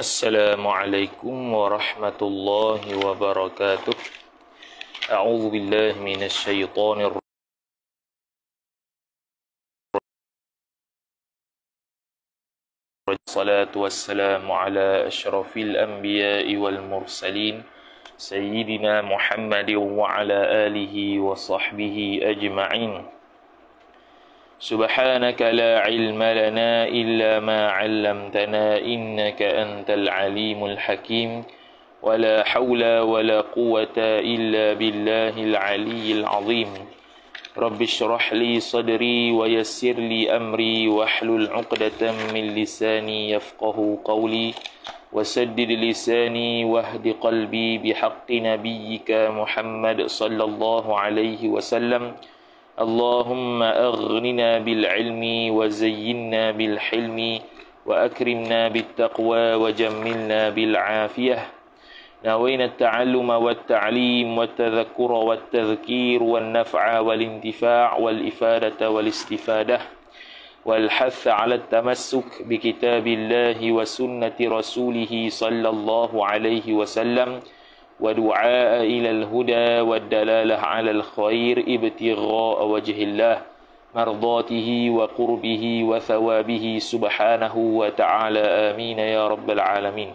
Assalamualaikum warahmatullahi wabarakatuh. A'udzu billahi minasyaitonir rajim. Wassalatu wassalamu ala asyrafil anbiya'i wal mursalin sayyidina Muhammadin wa ala alihi wa sahbihi ajma'in. Subhanaka la ilma lana illa ma 'allamtana innaka antal alimul hakim. ولا حول ولا قوة إلا بالله العلي العظيم. رب اشرح لي صدري ويسر لي أمري واحلل عقدة من لساني يفقه قولي وسدد لساني واهد قلبي بحق نبيك محمد صلى الله عليه وسلم. اللهم أغننا بالعلم وزينا بالحلم وأكرمنا بالتقوى وجملنا بالعافية. نوينا التعلم والتعليم والتذكر والتذكير والنفع والانتفاع والإفادة والاستفادة والحث على التمسك بكتاب الله وسنة رسوله صلى الله عليه وسلم ودعاء إلى الهدى والدلالة على الخير ابتغاء وجه الله مرضاته وقربه وثوابه سبحانه وتعالى آمين يا رب العالمين.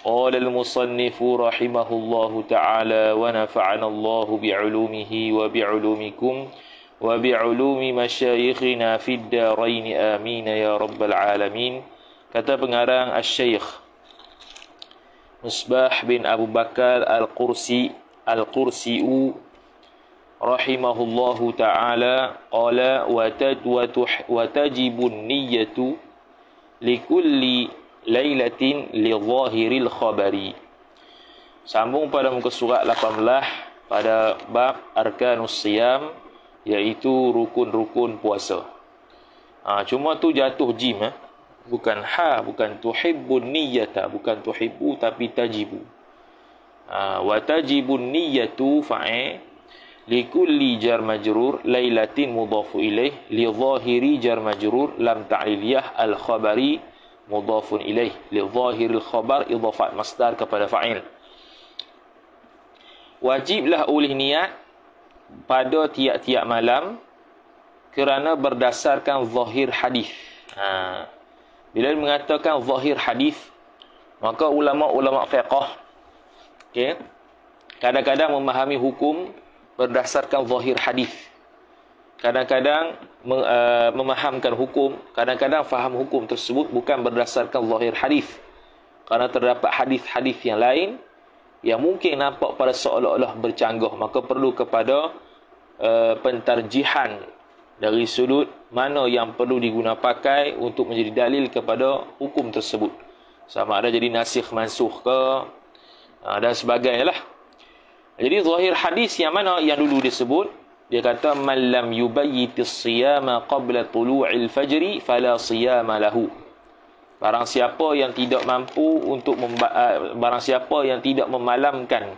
قال المصنف رحمه الله تعالى ونفعنا الله بعلومه وبعلومكم وبعلوم مشايخنا في الدارين آمين يا رب العالمين. Kata pengarang Al-Syeikh Misbah bin Abu Bakar Al-Qursi'u rahimahullahu ta'ala qala wa tajibun niyyatu likulli lailatin li zahiril khabari. Sambung pada muka surat 18 pada bab arkanus siyam, iaitu rukun-rukun puasa. Cuma tu jatuh jim, bukan ha, bukan tuhibbun niyyata, bukan tuhibbu tapi tajibu. Wa tajibun niyyatu fa'il li kulli jar majrur lailatin mudhafu ilaih li zahiri jar majrur lam ta'liliyah al khabari mudhafun ilaih li zahiril khabar idhafat masdar kepada fa'il. Wajiblah oleh niat pada tiap-tiap malam kerana berdasarkan zahir hadis. Bila mengatakan zahir hadis, maka ulama-ulama fiqh kadang-kadang memahami hukum berdasarkan zahir hadis. Kadang-kadang memahamkan hukum, kadang-kadang faham hukum tersebut bukan berdasarkan zahir hadis. Kerana terdapat hadis-hadis yang lain yang mungkin nampak pada seolah-olah bercanggah, maka perlu kepada pentarjihan dari sudut mana yang perlu digunakan pakai untuk menjadi dalil kepada hukum tersebut. Sama ada jadi nasikh mansukh ke dan sebagainya lah. Jadi zahir hadis yang mana yang dulu disebut, dia kata man lam yubayyitis siyama qabla tulu'il fajri fala siyama lahu. Barang siapa yang tidak mampu untuk barang siapa yang tidak memalamkan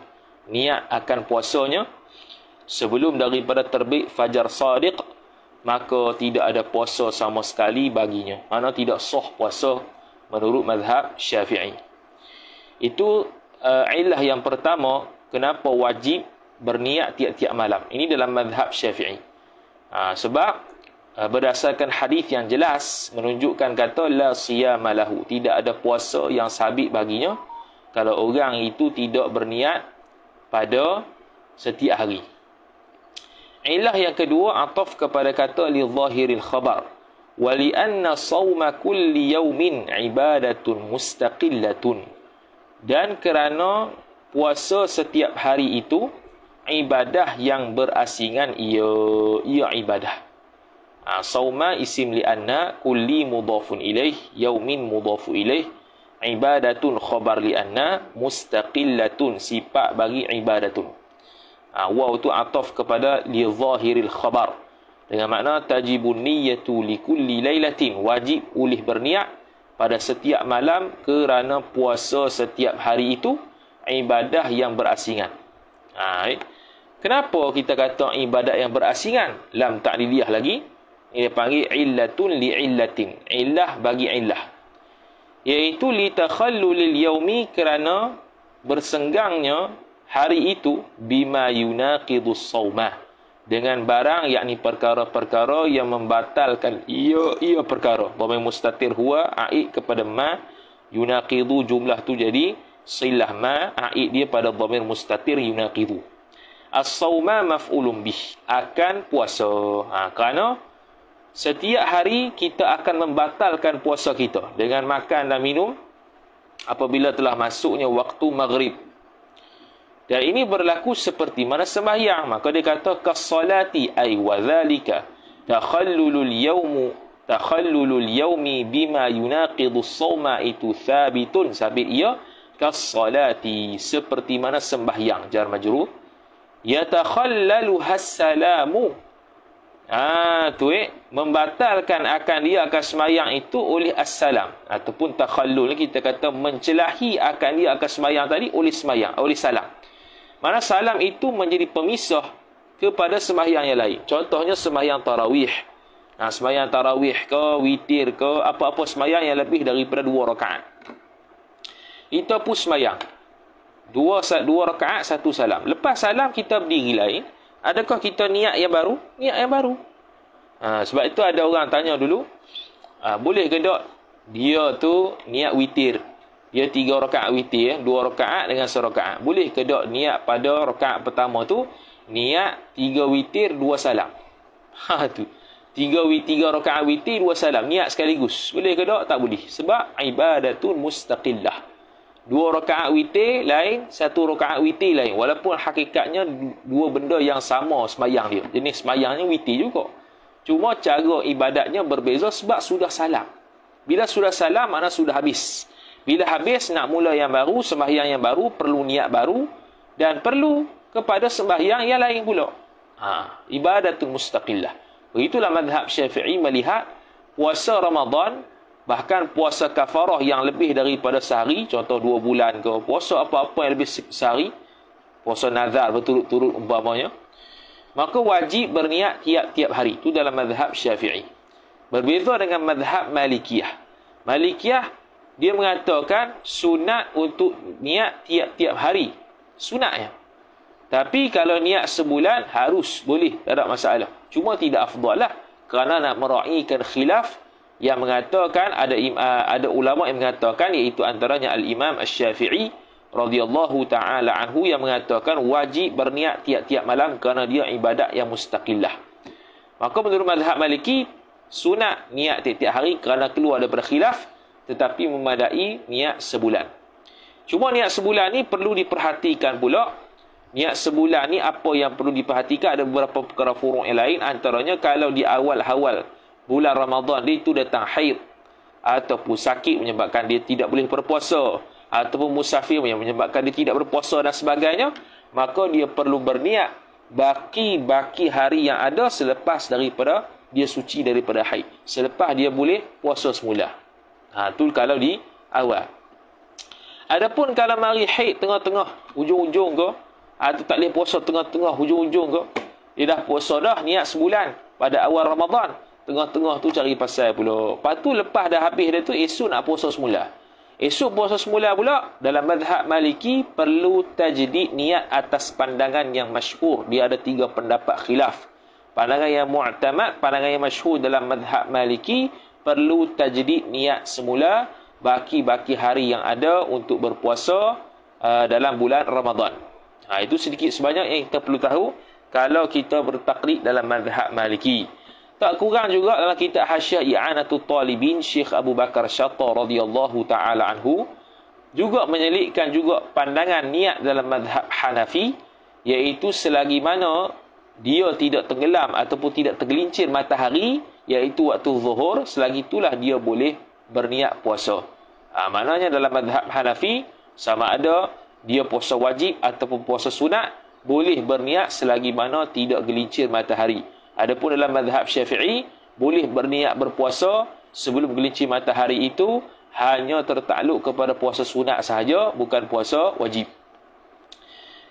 niat akan puasanya sebelum daripada terbit fajar sadiq, maka tidak ada puasa sama sekali baginya. Mana tidak sah puasa menurut mazhab Syafi'i. Itu ilah yang pertama kenapa wajib berniat tiap-tiap malam. Ini dalam mazhab Syafi'i. Sebab berdasarkan hadis yang jelas menunjukkan kata la siyama lahu, tidak ada puasa yang sabit baginya kalau orang itu tidak berniat pada setiap hari. Ilah yang kedua ataf kepada kata li zahiril khabar wa li anna sawma kulli yawmin ibadatun mustaqillatun, dan kerana puasa setiap hari itu ibadah yang berasingan, ia ibadah. Sauma isim li anna, kulli mudhafun ilaih, yaumin mudhafu ilaih, ibadatun khabar li anna, mustaqillatun sifat bagi ibadatun. Waw tu ataf kepada li zahiril khabar, dengan makna tajibun niyyatu li kulli lailatin, wajib oleh berniat pada setiap malam kerana puasa setiap hari itu ibadah yang berasingan. Kenapa kita kata ibadat yang berasingan? Lam ta'liliyah lagi. Ini panggil illatun li illatin. Illah bagi illah. iaitu litakhallulil yaumi, kerana bersenggangnya hari itu, bima yunaqidus saumah, dengan barang yakni perkara-perkara yang membatalkan ia perkara. Dhamir mustatir huwa aid kepada ma, yunaqidu jumlah tu jadi silah ma, aid dia pada dhamir mustatir yunaqidu. As-sauma maf'ulun bih, akan puasa. Kerana setiap hari kita akan membatalkan puasa kita dengan makan dan minum apabila telah masuknya waktu maghrib. Dan ini berlaku seperti mana sembahyang. Maka dia kata kas-salati ay wa dhalika takhallulul yaumi bima yunaqidu as-sawma, itu thabitun, sabit ia kas-salati, seperti mana sembahyang, jar majrur, yatakhallalu has-salamu, membatalkan akan dia akan sembahyang itu oleh as-salam, ataupun takhallul kita kata mencelahi akan dia akan sembahyang tadi oleh sembahyang, oleh salam. Mana salam itu menjadi pemisah kepada sembahyang yang lain. Contohnya sembahyang tarawih. Sembahyang tarawih ke, witir ke, apa-apa sembahyang yang lebih daripada 2 rakaat. Itu pun sembahyang. 2 rakaat, 1 salam. Lepas salam kita berdiri lain. Adakah kita niat yang baru? Niat yang baru. Sebab itu ada orang tanya dulu, boleh ke tak dia tu niat witir? Dia 3 rakaat witir, 2 rakaat dengan 1 rakaat. Boleh ke tak niat pada rakaat pertama tu niat 3 witir 2 salam? Tu. 3 rakaat witir 2 salam, niat sekaligus. Boleh ke tak? Tak boleh. Sebab ibadatun mustaqillah. 2 rakaat witir lain, 1 rakaat witir lain. Walaupun hakikatnya 2 benda yang sama sembahyang dia. Jenis sembahyangnya witir juga. Cuma cara ibadatnya berbeza sebab sudah salam. Bila sudah salam, makna sudah habis. Bila habis, nak mula yang baru, sembahyang yang baru, perlu niat baru dan perlu kepada sembahyang yang lain pula. Ibadatun mustaqillah. Begitulah mazhab Syafi'i melihat puasa Ramadan, bahkan puasa kafarah yang lebih daripada sehari, contoh 2 bulan ke, puasa apa-apa yang lebih sehari, puasa nazar berturut-turut umpamanya, maka wajib berniat tiap-tiap hari. Itu dalam mazhab Syafi'i. Berbeza dengan mazhab Malikiyah. Malikiyah dia mengatakan sunat untuk niat tiap-tiap hari. Sunatnya. Tapi kalau niat sebulan, harus, boleh, tak ada masalah. Cuma tidak afdal lah. Kerana nak meraihkan khilaf yang mengatakan, ada ulama yang mengatakan, iaitu antaranya Al-Imam Asy-Syafi'i radhiyallahu ta'ala anhu, yang mengatakan wajib berniat tiap-tiap malam kerana dia ibadat yang mustaqillah. Maka menurut mazhab Maliki, sunat niat tiap-tiap hari kerana keluar daripada khilaf, tetapi memadai niat sebulan. Cuma niat sebulan ni perlu diperhatikan pula. Niat sebulan ni apa yang perlu diperhatikan, ada beberapa perkara furu' yang lain. Antaranya kalau di awal-awal bulan Ramadan dia itu datang haid, ataupun sakit menyebabkan dia tidak boleh berpuasa, ataupun musafir yang menyebabkan dia tidak berpuasa dan sebagainya, maka dia perlu berniat baki hari yang ada selepas daripada dia suci daripada haid, selepas dia boleh puasa semula. Tu kalau di awal. Adapun kalau mari haid tengah-tengah, hujung-hujung ke, atau tak boleh puasa tengah-tengah, hujung-hujung ke, dia dah puasa dah niat sebulan pada awal Ramadan, tengah-tengah tu cari pasal pula. Lepas tu lepas dah habis dia tu, esok nak puasa semula. Esok puasa semula pula, dalam mazhab Maliki perlu tajdid niat atas pandangan yang masyhur. Dia ada 3 pendapat khilaf. Pandangan yang mu'tamad, pandangan yang masyhur dalam mazhab Maliki, perlu tajdid niat semula baki-baki hari yang ada untuk berpuasa dalam bulan Ramadan. Itu sedikit sebanyak yang kita perlu tahu kalau kita bertaklid dalam mazhab Maliki. Tak kurang juga dalam kitab Hasyiah I'anatul Talibin, Syekh Abu Bakar Syatta radhiyallahu ta'ala anhu juga menyelitkan juga pandangan niat dalam mazhab Hanafi, iaitu selagi mana dia tidak tenggelam ataupun tidak tergelincir matahari, iaitu waktu zuhur, selagi itulah dia boleh berniat puasa. Maknanya dalam mazhab Hanafi, sama ada dia puasa wajib ataupun puasa sunat, boleh berniat selagi mana tidak gelincir matahari. Adapun dalam mazhab Syafi'i, boleh berniat berpuasa sebelum gelincir matahari itu hanya tertakluk kepada puasa sunat sahaja, bukan puasa wajib.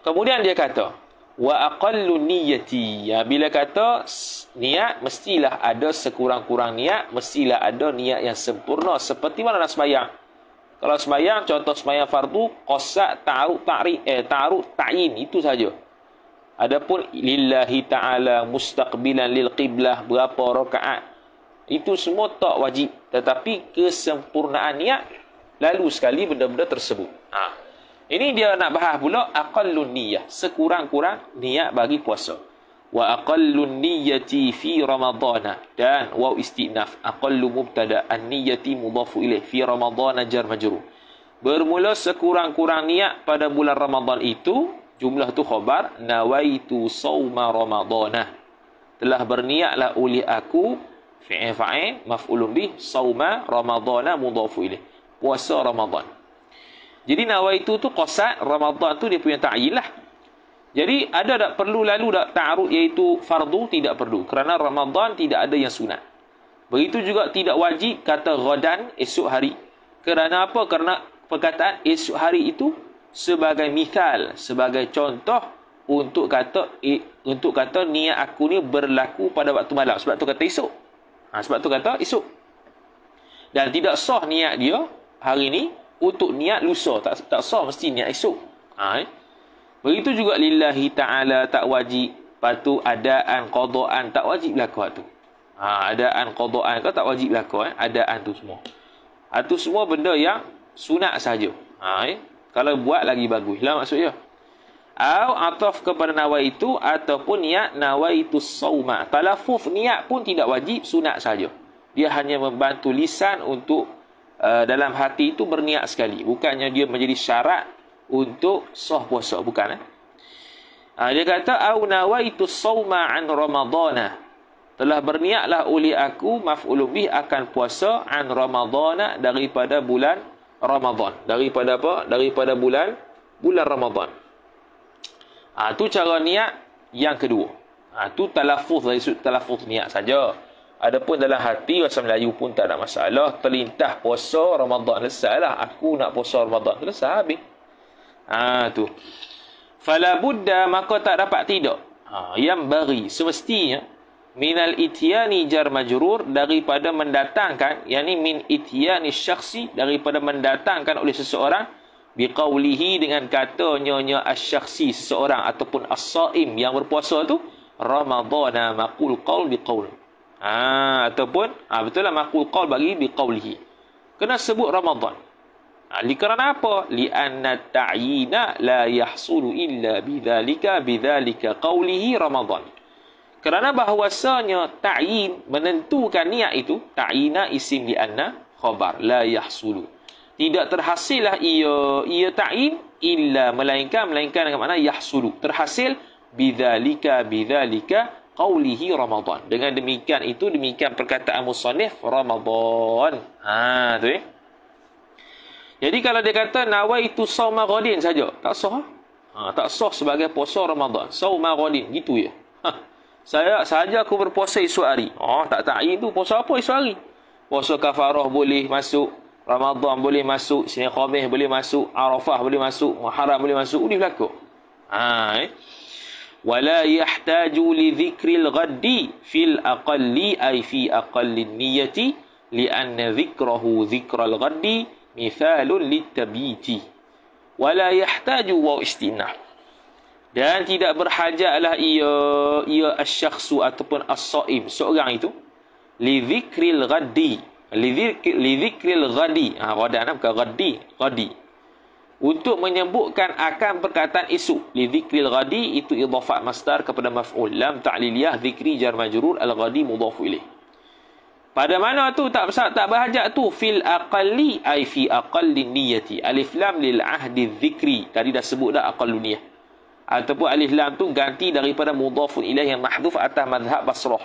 Kemudian dia kata, wa aqallu niyyati. Bila kata niat, mestilah ada sekurang-kurang niat, mestilah ada niat yang sempurna. Seperti mana nak sembahyang? Kalau sembahyang, contoh sembahyang fardu, qasa, ta'arud, ta'yin, itu saja. Adapun lillahi ta'ala mustaqbilan lil qiblah, berapa rakaat, itu semua tak wajib. Tetapi kesempurnaan niat, lalu sekali benda-benda tersebut. Ini dia nak bahas pula aqallun niyyah, sekurang-kurang niat bagi puasa. Wa aqallun niyyati fi ramadhana, dan waw istinaf, aqallu mubtada, an-niyyati mudhafu ilaih, fi ramadhana jar majrur. Bermula sekurang-kurang niat pada bulan Ramadan itu, jumlah tu khabar, nawaitu sauma ramadhana, telah berniatlah oleh aku, fi'il fa'il maf'ulun bih, sauma ramadhana mudhafu ilaih, puasa Ramadan. Jadi nawaitu tu qasad, Ramadan tu dia punya ta'yin lah. Jadi ada tak perlu lalu tak ta'arud iaitu fardu? Tidak perlu. Kerana Ramadan tidak ada yang sunat. Begitu juga tidak wajib kata ghadan, esok hari. Kerana apa? Kerana perkataan esok hari itu sebagai mithal, sebagai contoh untuk kata niat aku ni berlaku pada waktu malam. Sebab tu kata esok. Sebab tu kata esok. Dan tidak sah niat dia hari ni untuk niat lusa. Tak sah mesti niat esok. Begitu juga lillahi ta'ala tak wajib. Lepas tu adaan, qadaan tak wajib berlaku tu. Adaan, qadaan kau tak wajib berlaku. Adaan tu semua. Itu semua benda yang sunat saja. Kalau buat lagi bagus lah maksudnya. Ataf kepada nawaitu ataupun niat nawaitu sauma. Talafuz niat pun tidak wajib, sunat saja. Dia hanya membantu lisan untuk dalam hati itu berniat sekali. Bukannya dia menjadi syarat untuk sah puasa, bukan. Dia kata au nawaitu sauma an ramadhana, telah berniatlah oleh aku maf'ulun bih akan puasa an ramadhana, daripada bulan Ramadan. Daripada apa? Daripada bulan Ramadan. Tu cara niat yang kedua. Tu talafuz, dari sudut talafuz niat saja. Adapun dalam hati bahasa Melayu pun tak ada masalah. Terlintas puasa Ramadan, selesailah. Aku nak puasa Ramadan, selesai habis. Tu. Fala budda, maka tak dapat tidak. Yang bagi semestinya minal ityani jar majrur, daripada mendatangkan, yakni min ityani syakhsi, daripada mendatangkan oleh seseorang, biqaulihi, dengan katanya asy-syakhsi, seseorang ataupun as-saim yang berpuasa tu, ramadhana maqul qaul biqaul. Ataupun betul lah maqul qaul bagi biqaulihi. Kena sebut Ramadan. Kerana apa? Li'anna ta'yina la yahsulu illa bidzalika qawlihi Ramadan. Kerana bahawasanya ta'yin, menentukan niat itu, ta'yina isim li'anna khabar, la yahsulu, tidak terhasillah ia ta'yin illa, melainkan dengan makna yahsulu, terhasil bidzalika qawlihi Ramadan. Dengan demikian perkataan musannif Ramadan. Tu Jadi kalau dia kata nawaitu sauma ghadin saja, tak sah. Tak sah sebagai puasa Ramadan. Sauma ghadin, gitu ya. Saja aku berpuasa esok hari. Tak ta'yin tu puasa apa esok hari? Puasa kafarah boleh masuk, Ramadan boleh masuk, Isnin Khamis boleh masuk, Arafah boleh masuk, Muharram boleh masuk, boleh berlaku. Wala yahtaju li dhikril ghaddi fil aqalli ay fi aqallin niyyati li'anna dhikrahu dhikral ghaddi mithalun litabiti. Wala yahtaju wa istinah, dan tidak berhajatlah ia asy-syakhsu ataupun as-saim, seorang itu, li dhikril ghaddi, li dhikril ghadi, ghadan bukan ghadi, untuk menyebutkan akan perkataan esok. Li dhikril ghadi itu idhafat masdar kepada maf'ul, lam ta'liliyah, dhikri jar majrur, al-ghadi mudhafu ilaih. Pada mana tu tak berhajat tu? Fil aqalli ay fi aqallin niyyati. Alif lam lil ahdi dzikri. Tadi dah sebut dah aqallun niyyah. Ataupun alif lam tu ganti daripada mudhafun ilaih yang mahdhuf atas mazhab Basrah.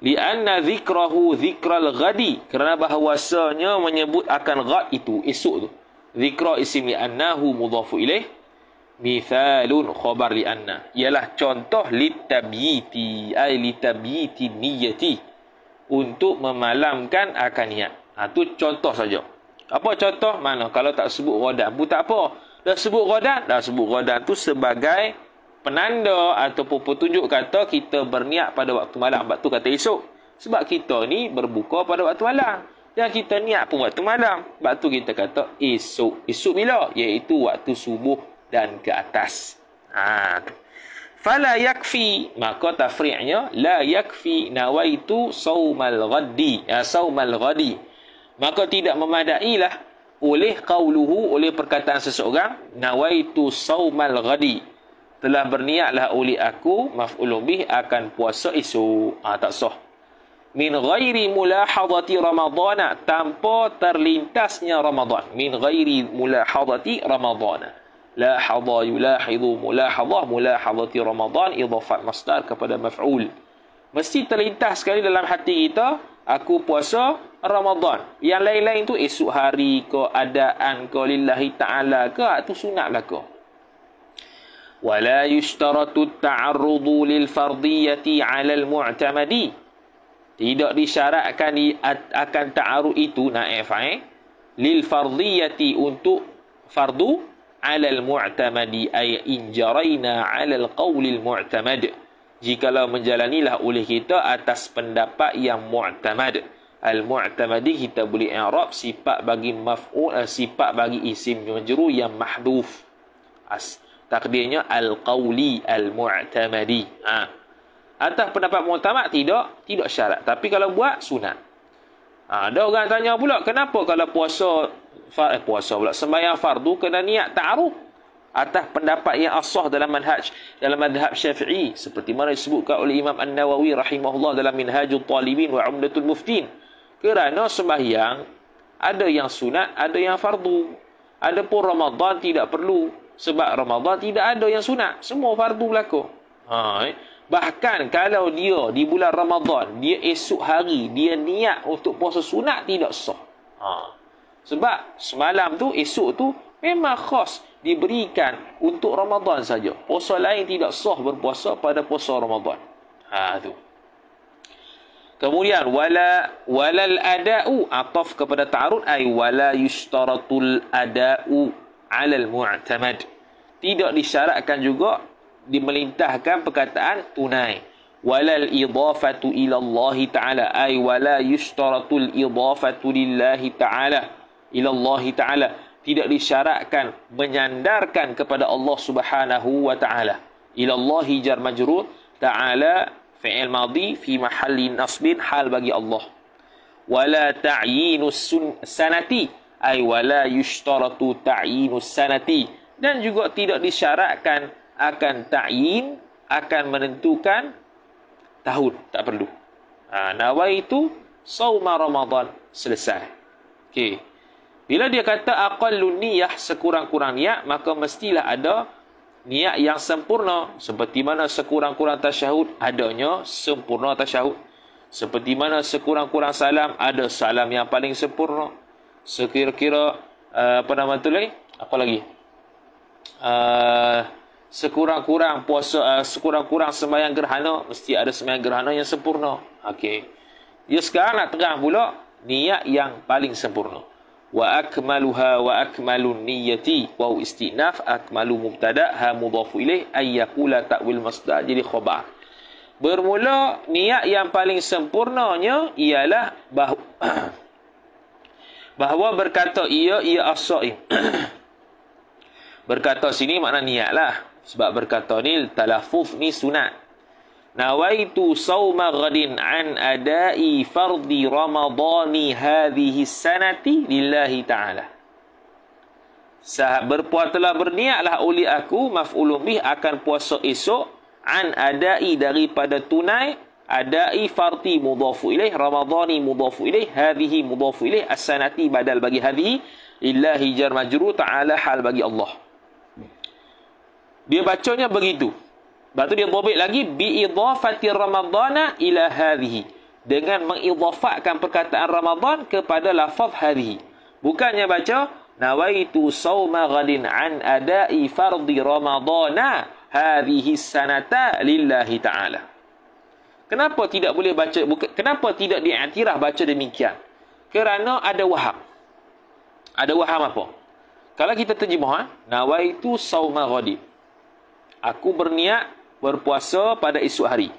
Lianna dzikrahu dzikral ghadi, kerana bahawasanya menyebut akan ghad itu esok tu. Dzikra isim li annahu mudhafu ilaih, mithalun khabar li anna, ialah contoh litabyiti ay litabyiti niyyati, untuk memalamkan akan niat. Tu contoh saja. Apa contoh? Mana kalau tak sebut ghadan pun tak apa. Dah sebut ghadan tu sebagai penanda ataupun petunjuk kata kita berniat pada waktu malam. Sebab tu kata esok. Sebab kita ni berbuka pada waktu malam. Dan kita niat pun waktu malam. Sebab tu kita kata esok. Esok bila? Iaitu waktu subuh dan ke atas. Fala yakfi, maka tafri'nya la yakfi nawaitu saumal ghadi. Saumal ghadi. Maka tidak memadailah oleh qauluhu, oleh perkataan seseorang, nawaitu saumal ghadi. Telah berniatlah oleh aku, maf'ulun bih, akan puasa esok. Tak sah. Min ghairi mulahadati ramadana, tanpa terlintasnya Ramadan. Min ghairi mulahadati ramadana. Lahadha yulahidhu mulahadah, mulahadati Ramadan, idhafat masdar kepada maf'ul. Mesti terlintas sekali dalam hati kita, aku puasa Ramadan. Yang lain-lain tu esok hari ke, adaan ke, lillahi ta'ala ke, itu sunat lah ke. Wala yushtaratu ta'arrudu lil fardiyati 'ala al-mu'tamadi. Tidak disyaratkan akan ta'arud itu, naib fa'il, lil fardiyati, untuk fardu, 'ala al-mu'tamadi, ay in jarayna 'ala al-qawli al-mu'tamad. Jikalau menjalanilah oleh kita atas pendapat yang mu'tamad. Al-mu'tamadi kita boleh i'rab sifat bagi maf'ul, sifat bagi isim majrur yang mahdhuf. Takdirnya al-qawli al-mu'tamadi. Atas pendapat mu'tamad tidak syarat. Tapi kalau buat sunat. Ada orang tanya pula, kenapa kalau puasa pula sembahyang fardu kena niat ta'aruf? Atas pendapat yang asah dalam madhab Syafi'i, seperti mana disebutkan oleh Imam An-Nawawi rahimahullah dalam Minhajul Talibin wa Umdatul Muftin. Kerana sembahyang ada yang sunat, ada yang fardu. Adapun Ramadan tidak perlu, sebab Ramadan tidak ada yang sunat, semua fardu berlaku. Bahkan kalau dia di bulan Ramadan, dia esok hari dia niat untuk puasa sunat, tidak sah. Sebab semalam tu, esok tu memang khas diberikan untuk Ramadan saja. Puasa lain tidak sah berpuasa pada puasa Ramadan. Tu. Kemudian walal ada'u, ataf kepada ta'arud, ay wala yushtaratul ada'u 'alal mu'tamad. Tidak disyaratkan juga dimelintahkan perkataan tunai. Walal idafatu ila Allah Ta'ala, ay wala yushtaratul idafatu lillahi ta'ala, ila Allah Ta'ala. Tidak disyaratkan menyandarkan kepada Allah Subhanahu wa Ta'ala. Ila Allah jar majrur, ta'ala fi'il madhi fi mahalli nasbin, hal bagi Allah. Wala ta'yinus sanati, ay wala yushtaratu ta'yinus sanati. Dan juga tidak disyaratkan akan ta'yin, akan menentukan tahun, tak perlu. Nawaitu sauma Ramadan, selesai. Okey. Bila dia kata aqallun niyah, sekurang-kurang niat, maka mestilah ada niat yang sempurna. Seperti mana sekurang-kurang tasyahud, adanya sempurna tasyahud. Seperti mana sekurang-kurang salam, ada salam yang paling sempurna. Sekira-kira apa lagi? Sekurang-kurang puasa, sekurang-kurang sembahyang gerhana, mesti ada sembahyang gerhana yang sempurna. Okey. Dia sekarang nak terang pula niat yang paling sempurna. Wa akmaluha wa akmalun niyyati wa istinaf, akmalu mubtada, ha mudhafu ilaih, ay yaqula ta'wil masdar, jadi khabar. Bermula niat yang paling sempurnanya ialah bahawa berkata ia as-shaim. Berkata sini makna niatlah, sebab berkata ni talaffuz ni sunat. Nawaitu sauma ghadin an adai fardi ramadhani hadhihi sanati lillahi ta'ala. Telah berniatlah oleh aku, maf'ulun bih, akan puasa esok, an adai, daripada tunai, adai fardi mudhafu ilaih, ramadhani mudhafu ilaih, hadhihi mudhafu ilaih, as-sanati badal bagi hadhihi, lillahi jar majrur, ta'ala hal bagi Allah. Dia bacanya begitu. Lepas tu dia dhabit lagi, bi'idhafati ramadhana ila hadhihi, dengan mengidhafatkan perkataan Ramadan kepada lafaz hadhihi. Bukannya baca nawaitu sauma ghadin an adai fardi ramadhana hadhihi sanata lillahi ta'ala. Kenapa tidak boleh baca, kenapa tidak diiktiraf baca demikian? Kerana ada waham. Ada waham apa? Kalau kita terjemah, nawaitu sauma ghadin, aku berniat berpuasa pada esok hari.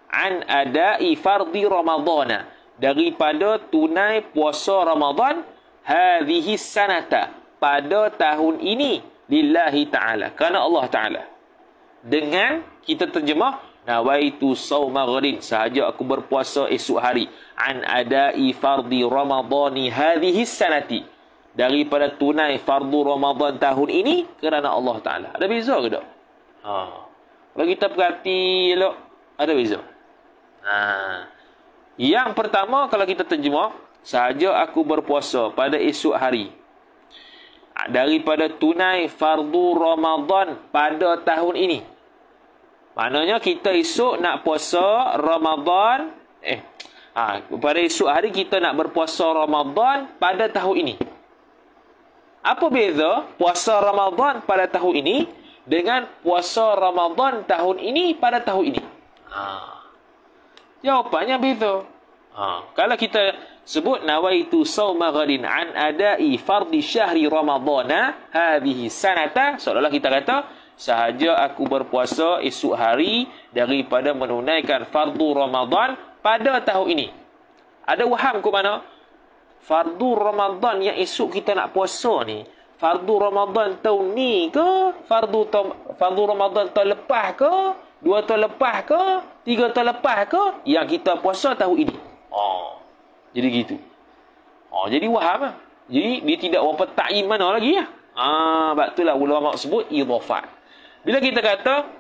An adai fardi ramadhana, daripada tunai puasa Ramadan hadhihi sanata, pada tahun ini, lillahi ta'ala, kerana Allah Ta'ala. Dengan kita terjemah, nawaitu sawma ghadin, sahaja aku berpuasa esok hari, an adai fardi ramadhani hadhihi sanati, daripada tunai fardu Ramadan tahun ini kerana Allah Ta'ala. Ada beza ke tak? Kalau kita perhati elok, ada beza. Yang pertama, kalau kita terjemah, sahaja aku berpuasa pada esok hari daripada tunai fardu Ramadan pada tahun ini. Maknanya kita esok nak puasa Ramadan, pada esok hari kita nak berpuasa Ramadan pada tahun ini. Apa beza puasa Ramadan pada tahun ini dengan puasa Ramadan tahun ini pada tahun ini? Jawapannya beza. Kalau kita sebut nawaitu sawma ghadin an adai fardi syahri ramadhana hadhihi sanata, seolah-olah kita kata sahaja aku berpuasa esok hari daripada menunaikan fardu Ramadan pada tahun ini. Ada waham ke mana? Fardu Ramadan yang esok kita nak puasa ni, fardu Ramadan tahun ni ke? Fardu Ramadan tahun lepas ke? 2 tahun lepas ke? 3 tahun lepas ke? Yang kita puasa tahun ini. Jadi gitu. Jadi waham lah. Jadi dia tidak berapa ta'yin mana lagi lah. Sebab itulah ulama sebut idhafat. Bila kita kata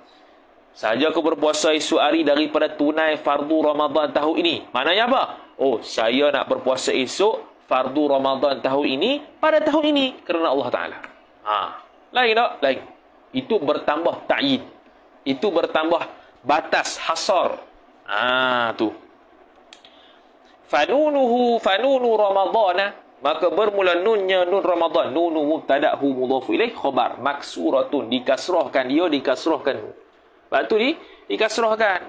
sahaja aku berpuasa esok hari daripada tunai fardu Ramadan tahun ini, maknanya apa? Saya nak berpuasa esok fardu Ramadan tahun ini pada tahun ini kerana Allah Ta'ala. Lain tak? Lain. Itu bertambah ta'yin. Itu bertambah batas, hasar. Tu. Fanunu Ramadhana, maka bermula nunnya nun Ramadan. Nunu mubtada'hu mudhafu ilaih khabar maksuratun, dikasrahkan dia, dikasrahkan. Lepas tu dikasrahkan.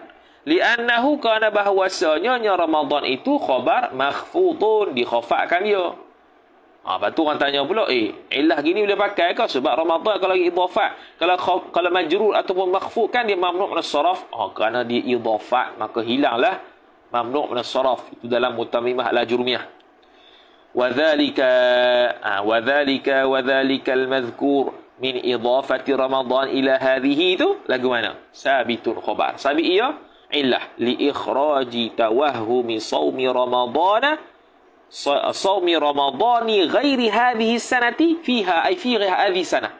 Li'annahu, kerana bahawasanya Ramadan itu khabar makhfudun, dikhafakkan dia. Lepas tu orang tanya pula, ilah gini boleh pakai ke? Sebab Ramadan kalau idhafat, kalau majrur ataupun makhfud kan dia mamnu' min as-saraf. Kerana dia idhafat, maka hilanglah mamnu' min as-saraf. Itu dalam mutammimah al-ajrumiyah. Wadhalika al-madhkur min idhafati Ramadan ila hadhihi, itu lagu mana? Sabitun khabar. Sabit ia illah li ikhraji tawahhumi sawmi ramadani ghairi hadhihi sanati fiha ay fi hadhihi sanah.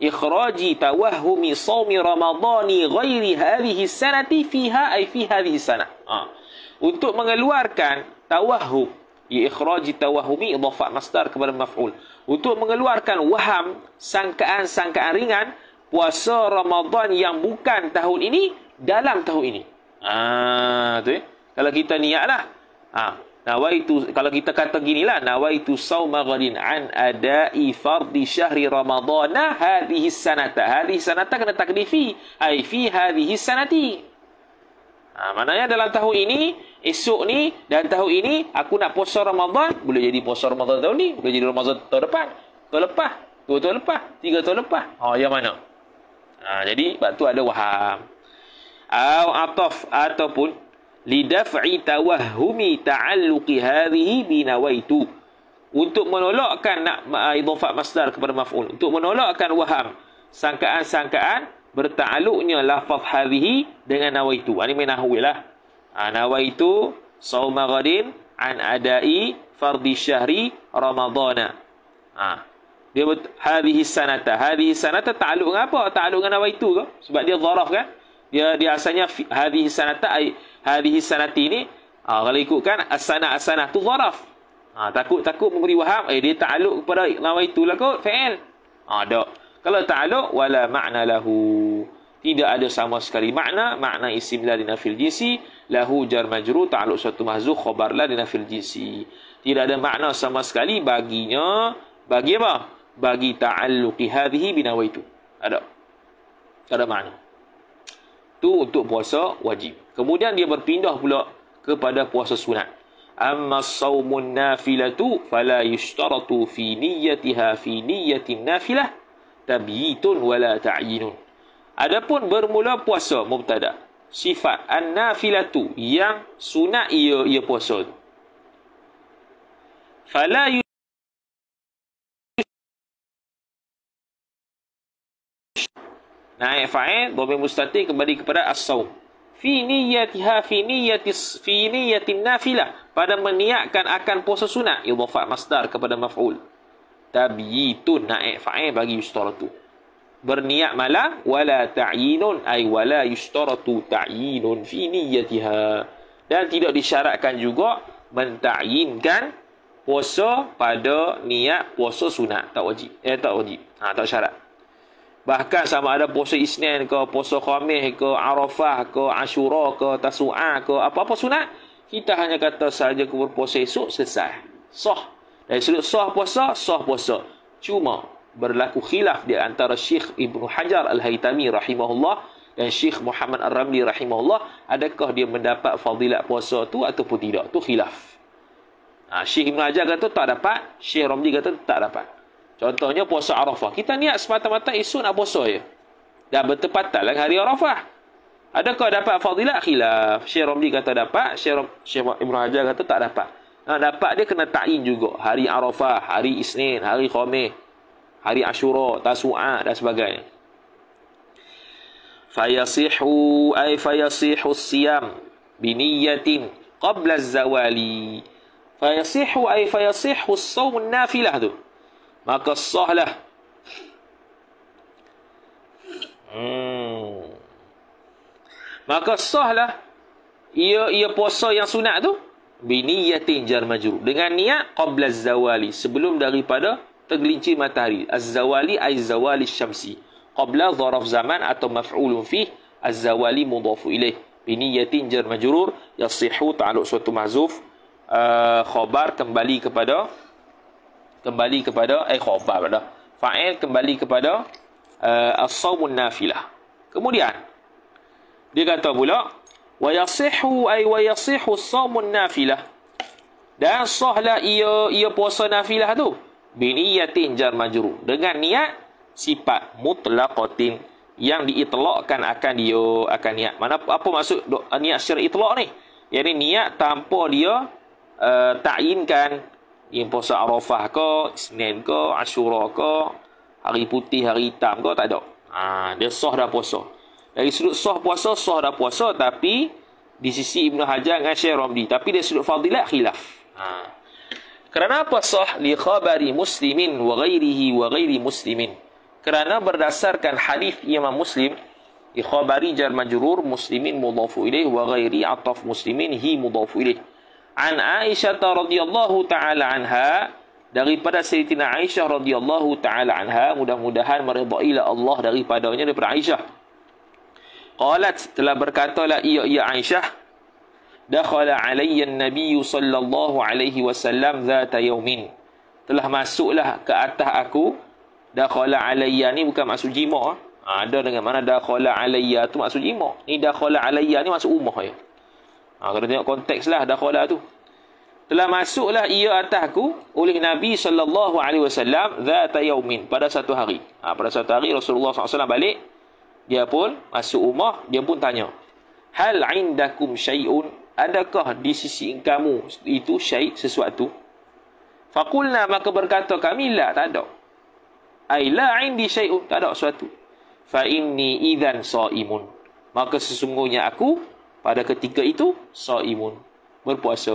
Ikhraji tawahhumi sawmi ramadani ghairi hadhihi sanati fiha ay fi hadhihi sanah. Untuk mengeluarkan tawahhum, ikhraji tawahhumi idhafat masdar kepada maf'ul, untuk mengeluarkan waham, sangkaan-sangkaan ringan puasa Ramadan yang bukan tahun ini dalam tahun ini. Tu kalau kita niatlah, nawaitu, kalau kita kata ginilah, nawaitu sawma ghadin an adai fardi syahri ramadhana hadhihi sanata. Hadhihi sanata kena takdifi, ai fi hadhihi sanati. Maknanya dalam tahun ini, esok ni dan tahun ini aku nak puasa Ramadan. Boleh jadi puasa Ramadan tahun ni, boleh jadi Ramadan tahun depan, tahun lepas, 2 tahun lepas, 3 tahun lepas. Yang mana? Jadi sebab tu ada waham. Ataf, ataupun lidaf'i tawahhumi ta'alluqi hadhihi binawaitu, untuk menolakkan idhafat masdar kepada maf'ul, untuk menolakkan waham, sangkaan-sangkaan berta'alluqnya lafaz hadhihi dengan nawaitu. Ini main nahwi lah. Nawaitu sawma ghadin an adai fardi syahri ramadhana. Dia hadhihi sanata. Hadhihi sanata ta'alluq dengan apa? Ta'alluq dengan nawaitu ke? Sebab dia dharaf kan? Dia asalnya hadhihi sanata, hadhihi sanati ni, kalau ikutkan as-sanah tu dharaf. Takut memberi waham, dia ta'alluq kepada nawaitu lah kot, fa'il. Tak. Kalau ta'alluq wala ma'na lahu, tidak ada sama sekali makna isim la dinafil jinsi, lahu jar majrur ta'alluq suatu mahzuf khabar la dinafil jinsi. Tidak ada makna sama sekali baginya. Bagi apa? Bagi ta'alluqi hadhihi binawaitu. Tak ada makna. Itu untuk puasa wajib. Kemudian dia berpindah pula kepada puasa sunat. Amma as-sawmun nafilatu fala yushtaratu fi niyyatiha fi niyyatin nafilah tabyitun wala ta'yinun. Adapun bermula puasa mubtada, sifat an-nafilatu yang sunat ia puasa tu. fala naik fa'il dhamir mustatir kembali kepada as-saum. Fi niyyatiha fi niyyatin nafilah, pada meniatkan akan puasa sunat, idhafah masdar kepada maf'ul. Tabyitun naik fa'il bagi yustaratu. Berniat malam wala ta'yinun ay wala yustaratu ta'yinun fi niyyatiha, dan tidak disyaratkan juga mentakyinkan puasa pada niat puasa sunat, tak wajib. Tak syarat. Bahkan sama ada puasa Isnin ke, puasa Khamis ke, Arafah ke, Ashura ke, Tasu'a ke, apa-apa sunat, kita hanya kata saja berpuasa esok, selesai. Sah. Dari sudut sah puasa. Cuma berlaku khilaf di antara Syekh Ibnu Hajar Al-Haytami rahimahullah dan Syekh Muhammad Ar-Ramli rahimahullah, adakah dia mendapat fadilat puasa tu ataupun tidak. Tu khilaf. Syekh Ibnu Hajar kata tak dapat, Syekh Ramli kata tak dapat. Contohnya puasa Arafah. Kita niat semata-mata esok nak puasa je. Dan bertepatan dengan hari Arafah. Adakah dapat fadilat? Khilaf. Syekh Ramli kata dapat, Syekh Ibnu Hajar kata tak dapat. Dapat dia kena ta'yin juga. Hari Arafah, hari Isnin, hari Khamis, hari Ashura, Tasu'a dan sebagainya. Fayasihu as-siyam biniyatin qabla az-zawali. Fayasihu as-sawm an-nafilah tu. Maka sahlah. Maka sahlah ia puasa yang sunat tu biniyatin jar majrur, dengan niat qabla az-zawali, sebelum daripada tergelincir matahari. Az-zawali ay zawali syamsi. Qabla dharaf zaman atau maf'ulun fih, az-zawali mudhafu ilaih. Biniyatin jar majrur, yasihu ta'alluq suatu mahzuf, khabar kembali kepada khabar dah. Fa'il kembali kepada as-sawmun nafilah. Kemudian dia kata pula wa yasihu as-sawmun nafilah, dan sahlah ia puasa nafilah tu biniyatin jar majrur, dengan niat sifat mutlaqatin, yang diitlaqkan akan niat. Mana apa maksud niat secara itlaq ni? Yakni niat tanpa dia ta'yinkan yang puasa Arafah ke, Isnin ke, Ashura ke, hari putih, hari hitam ke, tak ada. Dia sah dah puasa. Dari sudut sah dah puasa, tapi di sisi Ibnu Hajar dengan Syekh Ramli. Tapi dari sudut fadilat khilaf. Kerana apa sah? Li khabari muslimin wa ghairi muslimin. Kerana berdasarkan hadis Imam Muslim, li khabari jar majrur, muslimin mudhafu ilaih, wa ghairi ataf muslimin hi mudhafu ilaih. An Aisyah radhiyallahu taala anha, daripada Sayyidatina Aisyah radhiyallahu taala anha, mudah-mudahan meridailah Allah daripadanya, daripada Aisyah. Qalat, telah berkatalah ia Aisyah, dakhala alayya an-nabiy sallallahu alaihi wasallam zata yaumin, telah masuklah ke atas aku. Dakhala alayya ni bukan maksud jima'. Ada dengan mana dakhala alayya tu maksud jima'. Ni dakhala alayya ni maksud rumah ya. Kalau tengok konteks lah dakhala tu. Telah masuklah ia atasku oleh Nabi sallallahu alaihi wasallam zata yaumin, pada satu hari. Pada satu hari Rasulullah SAW balik, dia pun masuk rumah, dia pun tanya, hal indakum syai'un, adakah di sisi kamu itu syai', sesuatu? Faqulna, maka berkata kami, la, tak ada. Ai la indi syai'un, tak ada sesuatu. Fa inni idzan shaimun, maka sesungguhnya aku pada ketika itu shaimun, berpuasa.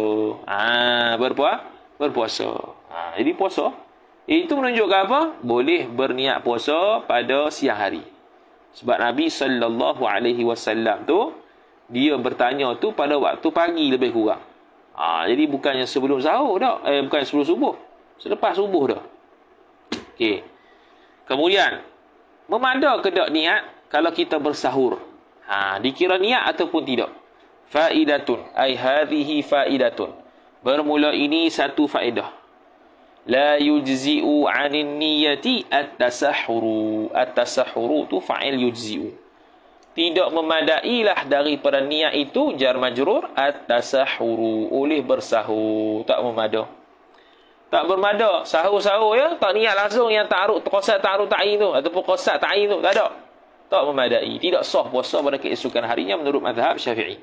Berpuasa. Jadi puasa itu menunjukkan apa? Boleh berniat puasa pada siang hari. Sebab Nabi sallallahu alaihi wasallam tu dia bertanya tu pada waktu pagi lebih kurang. Jadi bukannya sebelum sahur dah, bukan sebelum subuh, selepas subuh dah. Okey. Kemudian memada ke tak niat kalau kita bersahur? Dikira niat ataupun tidak? Faidatun, ai hadhihi faidatun. Bermula ini satu faedah. La yujzi'u 'anin niyyati at-tasahhuru. At-tasahhuru tu fa'il yujzi'u. Tidak memadailah daripada niat itu jar majrur at-tasahhuru, oleh bersahur. Tak memada. Tak bermada. Sahur-sahur ya, tak niat langsung yang ta'arud, qasad ta'arud ta'yin tu ataupun qasad ta'yin tu, tak ada. Tak memadai. Tidak sah puasa pada keesokan harinya menurut mazhab Syafi'i.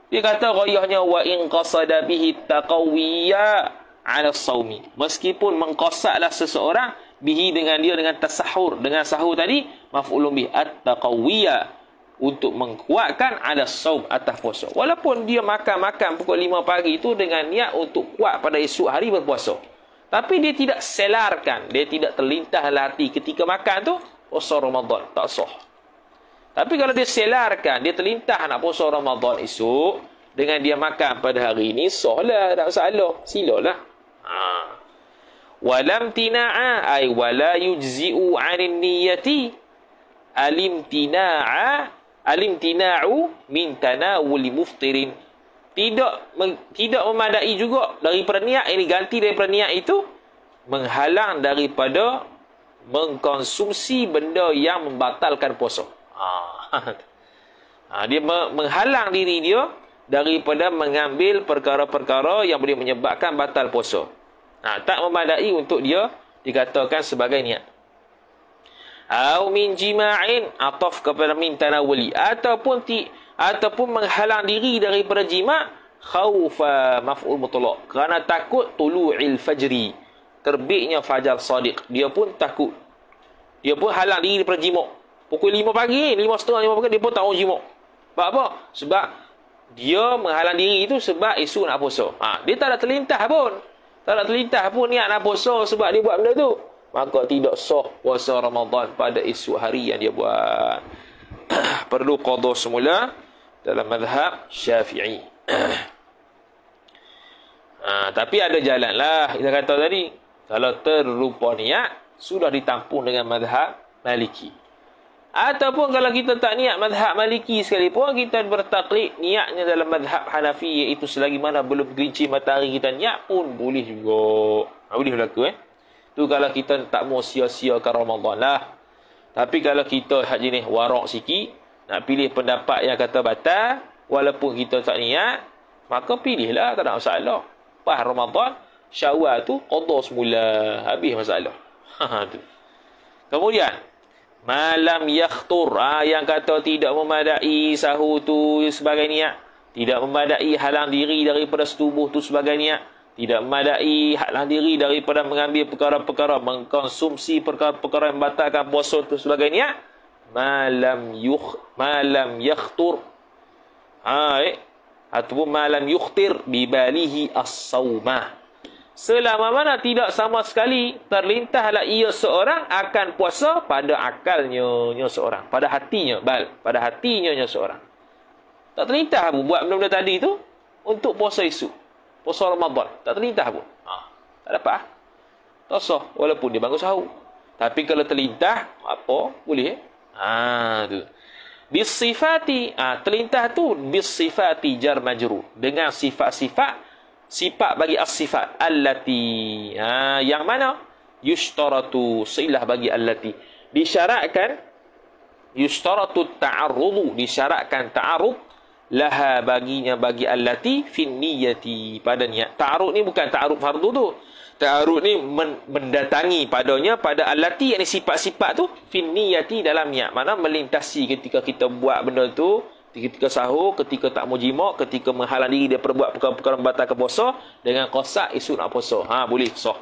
Dia kata ghaiyahnya wa in qasada bihi taqawiyya ala saumi. Meskipun mengqasaklah seseorang bihi dengan dia dengan tasahur, dengan sahur tadi, maf'ulun bih at-taqawiyya, untuk mengkuatkan ala saum, atas puasa. Walaupun dia makan pukul 5 pagi itu dengan niat untuk kuat pada esok hari berpuasa. Tapi dia tidak selarkan, dia tidak terlintas dalam hati ketika makan tu puasa Ramadan, tak sah. Tapi kalau dia selarkan, dia terlintas nak puasa Ramadan esok dengan dia makan pada hari ini, sah lah, tak masalah, silalah. Walam tina'a ay wala yujzi'u 'anil niyyati alimtina'u min tanawuli muftirin. Tidak memadai juga daripada niat, ini ganti daripada niat itu, menghalang daripada mengkonsumsi benda yang membatalkan puasa. Dia menghalang diri dia daripada mengambil perkara-perkara yang boleh menyebabkan batal puasa. Tak memadai untuk dia dikatakan sebagai niat. Au min jima'in, ataf kepada min tanawuli, ataupun menghalang diri daripada jima', khaufa maf'ul mutlaq, kerana takut tulu'il fajri, terbitnya fajar sadiq. Dia pun takut, dia pun halang diri daripada jima'. Pukul 5 pagi, 5.30, 5 pagi, dia pun tak mau jima'. Sebab apa? Sebab dia menghalang diri itu sebab esok nak puasa. Dia tak ada terlintas pun, niat nak puasa sebab dia buat benda tu, maka tidak sah puasa Ramadan pada esok hari yang dia buat. Perlu qada semula dalam mazhab Syafi'i. Tapi ada jalan lah, kita kata tadi, kalau terlupa niat sudah ditampung dengan mazhab Maliki. Ataupun kalau kita tak niat mazhab Maliki sekalipun, kita bertaklid niatnya dalam mazhab Hanafi, iaitu selagi mana belum gelincir matahari kita niat pun boleh juga. Boleh berlaku tu kalau kita tak mau sia-siakan Ramadan lah. Tapi kalau kita hak jenis warak sikit, nak pilih pendapat yang kata batal, walaupun kita tak niat, maka pilihlah, tak ada masalah. Pas Ramadan, Syawal tu qada semula, habis masalah. Tu. Kemudian malam yakhtur, yang kata tidak memadai sahur tu sebagai niat, tidak memadai halang diri daripada setubuh tu sebagai niat, tidak memadai halang diri daripada mengambil perkara-perkara, mengkonsumsi perkara-perkara yang batalkan puasa tu sebagai niat, malam yakhtur, ataupun malam yukhtir bibalihi as-saumah, selama mana tidak sama sekali terlintahlah ia seorang akan puasa pada akalnya seorang, pada hatinya seorang. Tak terlintah pun buat benda-benda tadi tu untuk puasa esok, puasa Ramadan, tak terlintah pun. Tak dapat. Tak sah walaupun dia bangun sahur. Tapi kalau terlintah, apa? Boleh. Tu. Bisifati, terlintah tu bisifati jar majrur, dengan sifat-sifat bagi as-sifat allati, yang mana yushtaratu, silah bagi allati, disyaratkan, yushtaratu ta'arrudu, disyaratkan ta'arrud laha baginya, bagi allati fin niyati, pada niat. Ta'arrud ni bukan ta'arrud fardu tu, ta'arrud ni mendatangi padanya, pada allati, yang sifat-sifat tu fin niyati, dalam niat, mana melintasi ketika kita buat benda tu, ketika sahur, ketika tak mau jima', ketika menghalang diri dia perbuat perkara-perkara membatalkan puasa, dengan qasak esok nak puasa, boleh sah.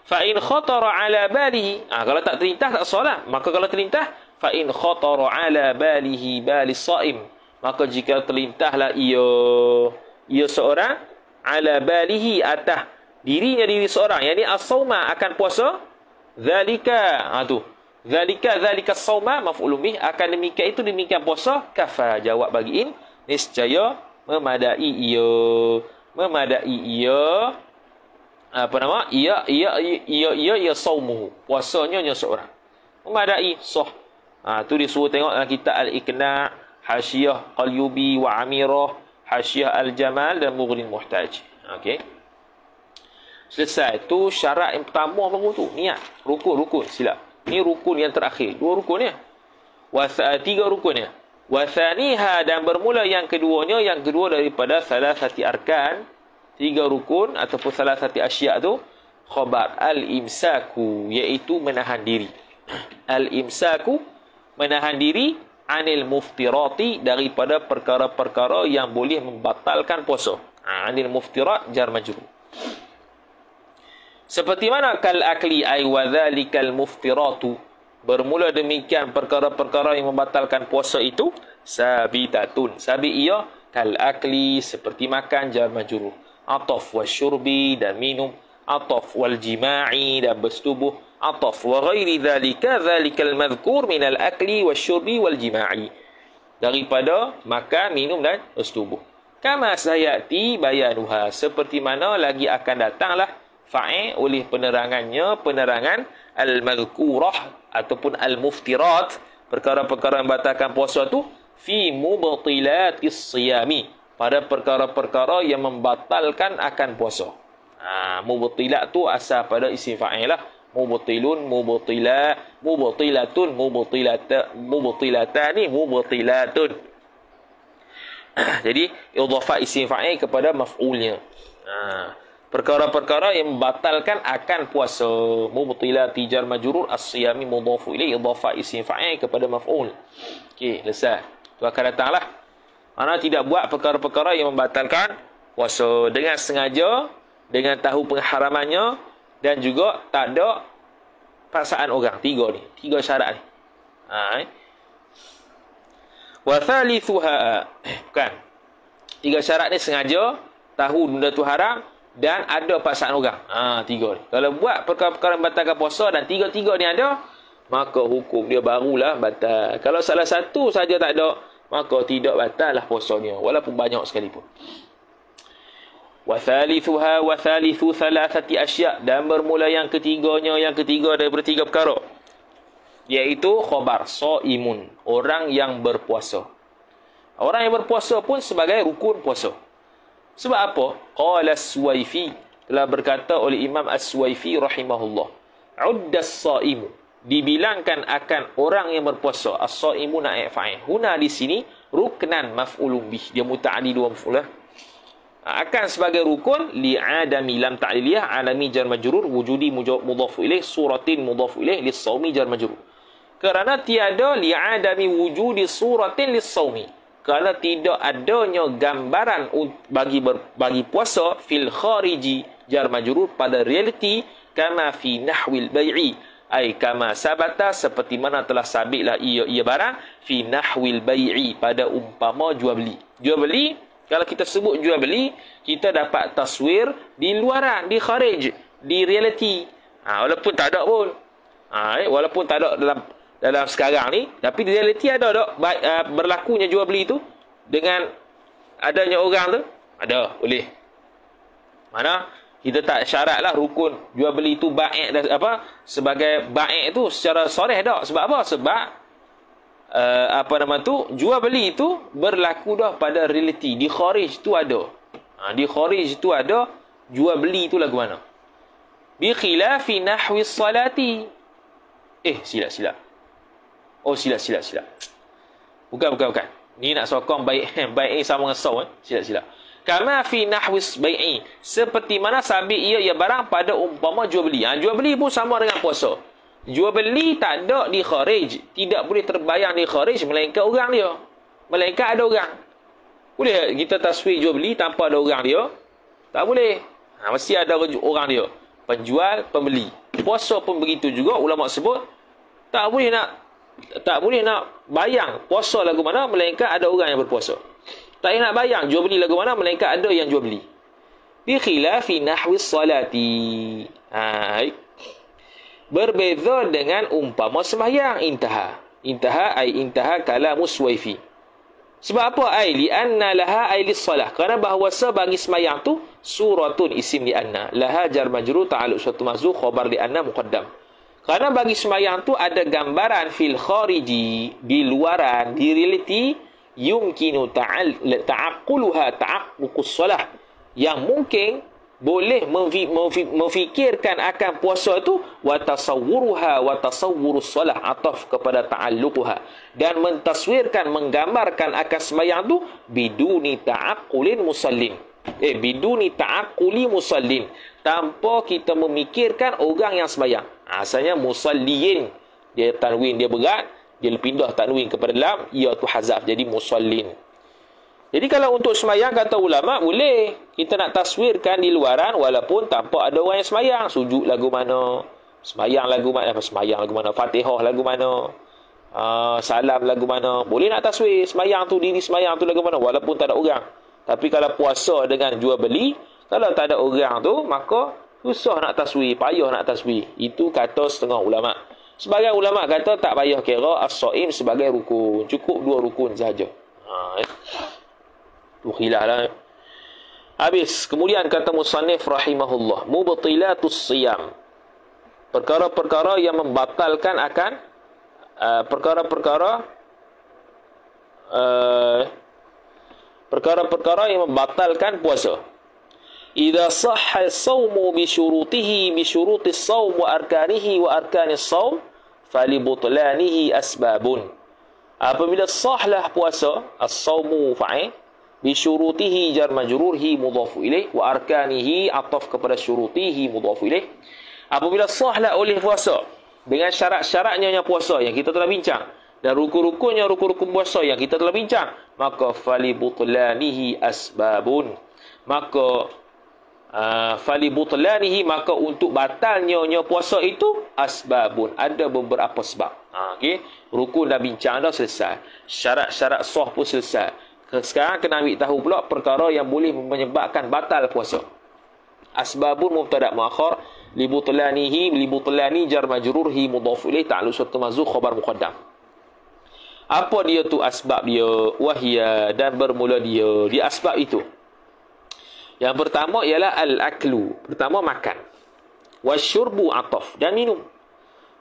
Fa in khatara ala balihi, kalau tak terlintas tak sah lah. Maka kalau terlintas, fa in khatara ala balihi balis saim, maka jika terlintahlah ia seorang, ala balihi, atas dirinya diri seorang, yakni as-sauma, akan puasa, zalika, zalika sauma maf'ulun bih, akan demikian itu, demikian puasa, kafa, jawab bagi in, niscaya memadai ia apa nama, ia saumuhu, puasanya seorang, memadai, sah. Tu disuruh tengok dalam kitab Al-Iqna', Hasyiah Qalyubi wa Amirah, Hasyiah Al-Jamal dan Mughni Muhtaj. Okey, selesai. Tu syarat yang pertama baru tu, niat. Rukun, silap. Ni rukun yang terakhir. 2 rukun ya. 3 rukun ya. Wa thaniha, dan bermula yang keduanya, yang kedua daripada salasati arkan, 3 rukun ataupun salasati asya' tu, khabar al-imsaku, iaitu menahan diri. Al-imsaku, menahan diri, anil muftirati, daripada perkara-perkara yang boleh membatalkan puasa. Anil muftirat jar majrur. Seperti mana kal akli ay wa dzalikal muftiratu, bermula demikian perkara-perkara yang membatalkan puasa itu sabitatun, sabit ia kal akli seperti makan jar majrur, ataf wasyurbi dan minum, ataf wal jima'i dan bersetubuh, ataf wa ghairi dzalika dzalikal madhkur min al akli wasyurbi wal jima'i, daripada makan, minum dan bersetubuh. Kama sayati bayanuha, seperti mana lagi akan datanglah fa'il oleh penerangan al-madhkurah ataupun al-muftirat, perkara-perkara yang batalkan puasa tu, fi mubtilatis siyami, pada perkara-perkara yang membatalkan akan puasa. Mubtilat tu asal pada isim fa'il lah. Mubtilun, mubtila, mubtilatun, mubtilatani, mubtilatun. Jadi idhafah isim fa'il kepada maf'ulnya. Perkara-perkara yang membatalkan akan puasa. Mubtilati jar majrur, as-siyami mudhafu ilaih, idhafah isim fa'il kepada maf'ul. Okey, selesai. Tu akan datanglah. Mana tidak buat perkara-perkara yang membatalkan puasa dengan sengaja, dengan tahu pengharamannya, dan juga tak ada paksaan orang. Tiga syarat ni. Wa thalithuha, bukan. Tiga syarat ni sengaja, tahu benda tu haram, dan ada paksaan orang. Tiga ni. Kalau buat perkara-perkara yang membatalkan puasa dan tiga-tiga ni ada, maka hukum dia barulah batal. Kalau salah satu saja tak ada, maka tidak batal lah puasanya, walaupun banyak sekalipun. Wa thalithuha wa thalithu thalathati asya', dan bermula yang ketiga daripada tiga perkara, iaitu khabar shaimun, orang yang berpuasa. Orang yang berpuasa pun sebagai rukun puasa. Sebab apa? Qala As-Suwaifi, telah berkata oleh Imam As-Suwaifi rahimahullah, uddas shaimu, dibilangkan akan orang yang berpuasa. As-shaimu naib fa'il. Huna di sini ruknan maf'ulun bih, dia muta'addi dua maf'ul. Akan sebagai rukun li'adami lam ta'liliyah, alami jar majrur, wujudi mudhafu ilaih, suratin mudhafu ilaih, lis-shaumi jar majrur. Kerana tiada li'adami wujudi suratin lis-shaumi, kerana tidak adanya gambaran bagi puasa, fil khariji jar majrur, pada realiti, kama fi nahwil bai'i, ay kama sabata, seperti mana telah sabitlah ia barang, fi nahwil bai'i, pada umpama jual beli. Jual beli, kalau kita sebut jual beli, kita dapat taswir di luaran, di kharij, di realiti. Walaupun tak ada pun. Walaupun tak ada dalam sekarang ni, tapi di realiti ada tak berlakunya jual beli tu dengan adanya orang tu? Ada, boleh. Mana kita tak syaratlah rukun jual beli tu baik sebagai baik tu secara soreh tak. Sebab apa? Sebab jual beli tu berlaku dah pada realiti. Di kharij tu ada. Di kharij tu ada jual beli tu lagu mana? Bi khilafi nahwi salati. Silap. Silap. Bukan. Ni nak sokong baik sama dengan saw. Silap. Kama fi nahwi bai'i, seperti mana sabit ia barang pada umpama jual beli. Jual beli pun sama dengan puasa. Jual beli tak ada di kharij, tidak boleh terbayang di kharij melainkan orang dia. Melainkan ada orang. Boleh kita taswir jual beli tanpa ada orang dia? Tak boleh. Mesti ada orang dia. Penjual, pembeli. Puasa pun begitu juga, ulama sebut tak boleh nak bayang puasa lagu mana melainkan ada orang yang berpuasa. Tak boleh nak bayang jual beli lagu mana melainkan ada yang jual beli. Bi khilafi nahwi salati. Berbeza dengan umpama sembahyang. Intaha kalamu Suwaifi. Sebab apa? Li anna laha lis-salah, kerana bahawasa bagi sembahyang tu suratun isim li anna, laha jar majrur ta'alluq suatu mahzuf, khabar li anna muqaddam. Kerana bagi sembahyang tu ada gambaran fil khariji, di luaran, di realiti, yumkinu ta'aqquluha ta'aqququs salah, yang mungkin boleh memfikirkan akan puasa tu, wa tasawwuruha wa tasawwurus salah, ataf kepada ta'alluquha, dan mentaswirkan, menggambarkan akan sembahyang tu biduni ta'aqqulin musallin. Biduni ta'aqquli musallin, tanpa kita memikirkan orang yang sembahyang. Asalnya musalliin, dia tanwin dia berat, dia pindah tanwin kepada lam, ia tu hazaf jadi musallin. Jadi kalau untuk semayang kata ulama boleh. Kita nak taswirkan di luaran walaupun tampak ada orang yang semayang. Sujud lagu mana, semayang lagu mana, Fatihah lagu mana, salam lagu mana. Boleh nak taswir semayang tu, diri semayang tu lagu mana walaupun tak ada orang. Tapi kalau puasa dengan jual beli, kalau tak ada orang tu, maka susah nak taswir, payah nak taswir. Itu kata setengah ulama. Sebagai ulama kata tak payah kira as-shaim sebagai rukun. Cukup 2 rukun sahaja. Tu khilaf lah. Habis. Kemudian kata musannif rahimahullah. Mubtilatus siyam. Perkara-perkara yang membatalkan akan perkara-perkara yang membatalkan puasa. Idza sahha as-sawmu bi syurutihi bi syurutis sawm wa arkanihi wa arkanis sawm falibutlanihi asbabun. Apabila sahlah puasa, as-sawmu fa'il bi syurutihi jar majrurhi mudhaf ilaih wa arkanihi ataf kepada syurutihi mudhaf ilaih. Apabila sahlah oleh puasa dengan syarat-syaratnya puasa yang kita telah bincang dan rukun-rukunnya rukun-rukun puasa yang kita telah bincang, maka falibutlanihi asbabun. Maka maka untuk batalnya puasa itu asbabun, ada beberapa sebab. Okey, rukun dah bincang dah selesai, syarat-syarat sah pun selesai. Sekarang kena ambil tahu pula perkara yang boleh menyebabkan batal puasa. Asbabun mubtada muakhar, libutlani jar majrurhi mudhaf ilaih ta'alluq suatu mazuk khabar muqaddam. Apa dia tu asbab dia? Wahia, dan bermula dia di asbab itu. Yang pertama ialah al-aklu. Pertama makan. Wasyurbu ataf, dan minum.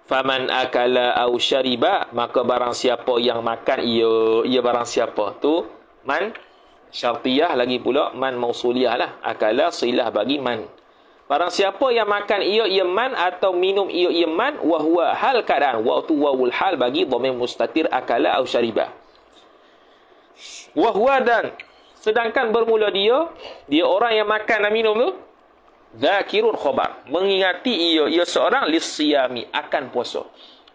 Faman akala au syariba, maka barang siapa yang makan ia barang siapa tu man syartiyah, lagi pula man mausuliyah lah. Akala silah bagi man. Barang siapa yang makan ia man atau minum ia man, wa huwa hal keadaan, wa tu wawul hal bagi dhamir mustatir akala au syariba. Wa huwa, dan sedangkan bermula dia orang yang makan dan minum tu zakirun khabar, mengingati ia seorang lisiyami, akan puasa.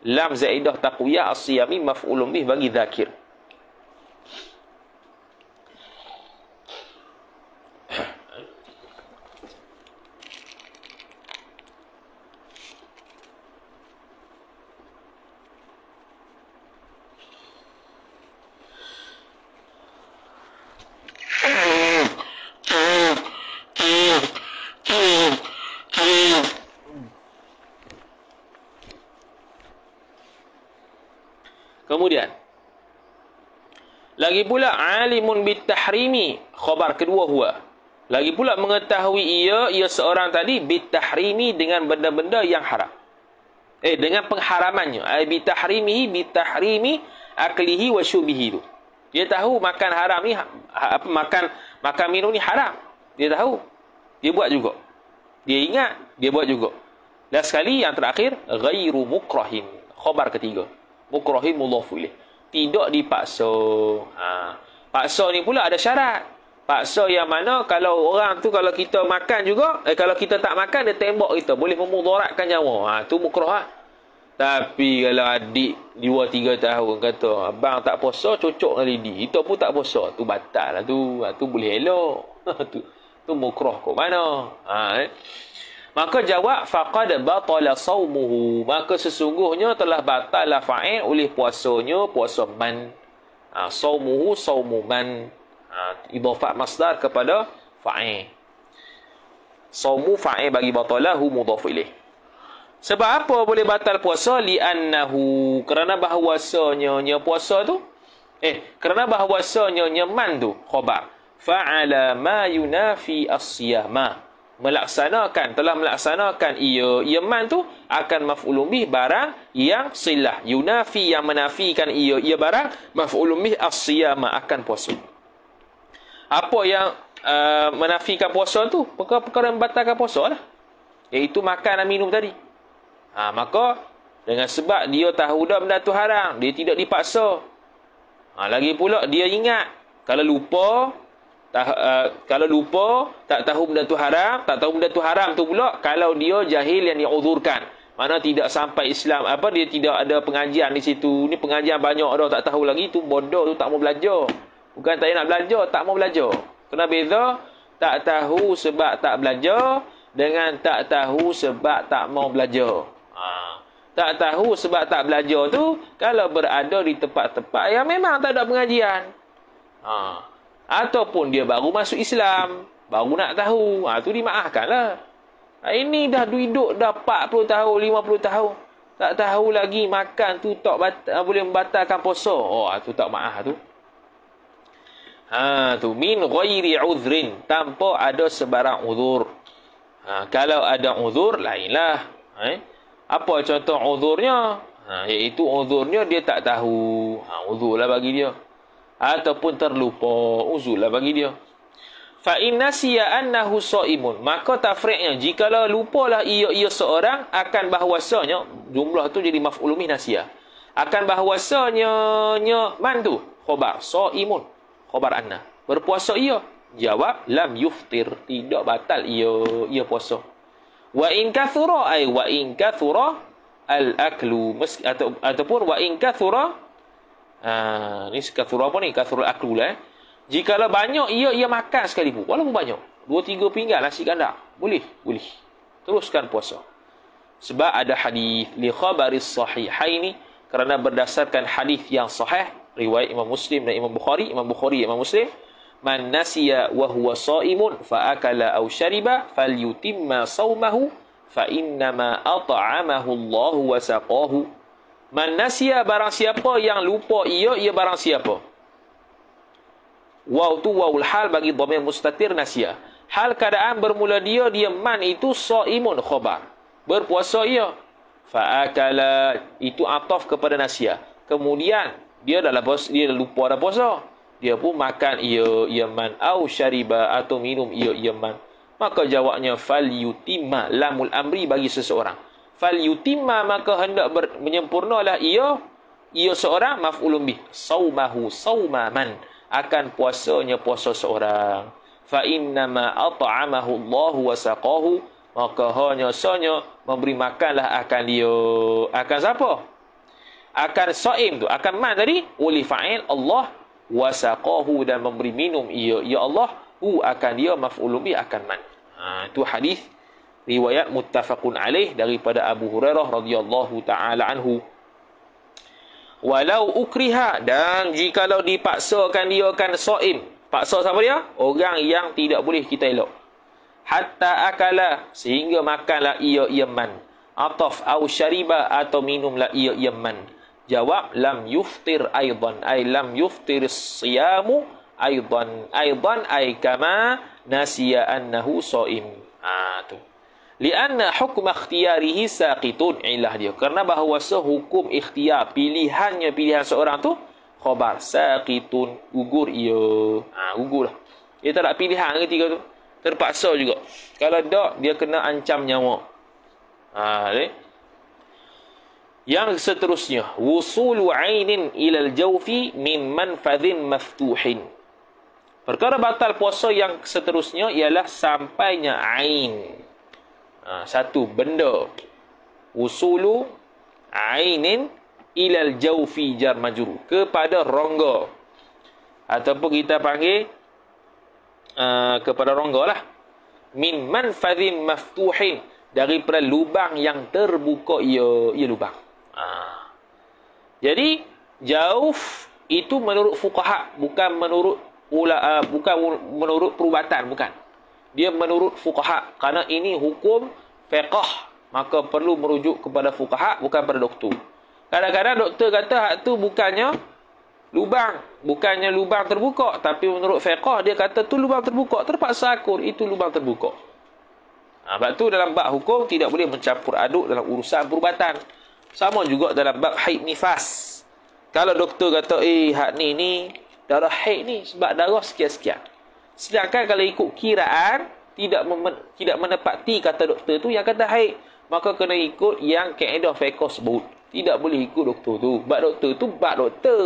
Lam zaidah taqwiyah as-siyami maf'ulun bih bagi zakir. Kemudian lagi pula alimun bitahrimi, khabar kedua huwa. Lagi pula mengetahui ia seorang tadi bitahrimi, dengan benda-benda yang haram. Dengan pengharamannya. Bitahrimihi bitahrimi aklihi wa syubihi tu. Dia tahu makan haram ni makan minum ni haram. Dia tahu. Dia buat juga. Dia ingat, dia buat juga. Dan sekali yang terakhir ghairu mukrahin, khabar ketiga. Mukrahin mudhaf ilaih, tidak dipaksa. Paksa ni pula ada syarat. Paksa yang mana kalau orang tu, kalau kita makan juga, kalau kita tak makan dia tembak kita, boleh memudaratkan nyawa. Tu mukrah lah. Tapi kalau adik 2-3 tahun kata abang tak puasa cocok dengan lidi, kita pun tak puasa, tu batal lah tu. Tu boleh elok. tu mukrah kok mana? Maka jawab faqad batala saumuhu, maka sesungguhnya telah batal fa'il oleh puasanya puasa man. Saumuhu saumu man, idhafah masdar kepada fa'il. Saumu fa'il bagi batalahu mudhaf ilaih. Sebab apa boleh batal puasa? Li'annahu, kerana bahawasanya puasa tu kerana bahawasanya man tu khabar fa'ala ma yunafi as-siyama, telah melaksanakan ia man tu akan maf'ulun bih barang yang silah, yunafi yang menafikan ia barang, maf'ulun bih as-siyama akan puasa. Apa yang menafikan puasa tu? Perkara yang membatalkan puasa lah, iaitu makan dan minum tadi. Maka dengan sebab dia tahu dah benda tu haram, dia tidak dipaksa. Lagi pula dia ingat. Kalau lupa tak tahu benda tu haram, tu pula kalau dia jahil yang diuzurkan, mana tidak sampai Islam, dia tidak ada pengajian di situ, ni pengajian banyak dah tak tahu lagi, tu bodoh tu, tak mau belajar, Bukan tak nak belajar, tak mau belajar. Kena beza tak tahu sebab tak belajar dengan tak tahu sebab tak mau belajar. Tak tahu sebab tak belajar tu kalau berada di tempat-tempat yang memang tak ada pengajian. Ataupun dia baru masuk Islam, baru nak tahu. Tu dimaafkanlah. Ini dah duduk dah 40 tahun, 50 tahun. Tak tahu lagi makan tu tak boleh membatalkan puasa. Tu tak maaf tu. Tu min ghairi uzrin, tanpa ada sebarang uzur. Kalau ada uzur lainlah. Apa contoh uzurnya? Iaitu uzurnya dia tak tahu. Uzurlah bagi dia. Ataupun terlupa, uzurlah bagi dia. Fa in nasiya annahu shaimun, maka tafriqnya jikalau lupalah ia seorang akan bahwasanya, jumlah tu jadi maf'ul bih nasiya. Akan bahwasanya man tu khabar shaimun, khabar anna. Berpuasa ia. Jawab lam yuftir, tidak batal ia puasa. Wa in kathura ay wa in kathura al-aklu ataupun wa in kathura ni kathura apa ni? Kathura al-aklu lah. Jikalau banyak ia makan sekalipun, walaupun banyak, 2-3 pinggan nasi ganda, boleh. Teruskan puasa. Sebab ada hadis li khabaris sahihaini, kerana berdasarkan hadis yang sahih riwayat Imam Muslim dan Imam Bukhari, Imam Muslim, man nasiya wa huwa shaimun fa akala aw shariba falyutimma shaumahu fa innama at'amahu Allah wa saqahu. Man nasiya, barang siapa yang lupa ia barang siapa. Waw tu wawul hal bagi dhamir mustatir nasiya. Hal keadaan bermula dia man itu shaimun khabar. Berpuasa ia. Fa akala itu ataf kepada nasiya. Kemudian dia lupa dah puasa. Dia pun makan ia man au syariba atau minum ia man. Maka jawabnya fal yutimma, lamul amri bagi seseorang. Fal yutimma, maka hendak menyempurnalah ia seorang maf'ulun bih. Saumahu saumaman, akan puasanya puasa seorang. Fa innama at'amahu Allah wa saqahu, maka hanya sanya memberi makanlah akan dia. Akan siapa? Akan saim tu, akan man tadi oleh fa'il Allah, wasaqahu, dan memberi minum ya Allah akan dia maf'ulun bih akan man. Itu hadis riwayat muttafaqun alaih daripada Abu Hurairah radhiyallahu taala anhu. Walau ukriha, dan jikalau dipaksakan dia kan saim. Paksa siapa dia? Orang yang tidak boleh kita elok. Hatta akala, sehingga makanlah ia man. Ataf au syariba, atau minumlah ia man. Jawab lam yuftir aidan, ay lam yuftir siyamu aidan ay kama nasiya annahu shaim. Tu lianna hukm ikhtiyarihi saqitun, ilah dia kerana bahawa sehukum ikhtiar, pilihan seorang tu khabar saqitun, gugur ia. Gugurlah dia tak ada pilihan ketika tu, terpaksa juga. Kalau tak dia kena ancam nyawa. Yang seterusnya, wusulu ainin ilal jawfi min manfadhin maftuhin. Perkara batal puasa yang seterusnya ialah sampainya ain. Satu benda. Wusulu ainin ilal jawfi jar majrur, kepada rongga. Ataupun kita panggil kepada rongga lah. Min manfadhin maftuhin, daripada lubang yang terbuka ia lubang. Jadi jauf itu menurut fuqaha, bukan menurut perubatan, bukan. Dia menurut fuqaha, kerana ini hukum fiqh, maka perlu merujuk kepada fuqaha, bukan pada doktor. Kadang-kadang doktor kata hak tu bukannya lubang terbuka, tapi menurut fiqh dia kata tu lubang terbuka, terpaksa akur itu lubang terbuka. Sebab tu dalam bab hukum tidak boleh mencampur aduk dalam urusan perubatan. Sama juga dalam bab haid nifas. Kalau doktor kata hak ni darah haid ni sebab darah sekian-sekian. Sedangkan kalau ikut kiraan tidak menepati kata doktor tu yang kata haid, maka kena ikut yang kaedah fiqh sebut. Tidak boleh ikut doktor tu. Bab doktor tu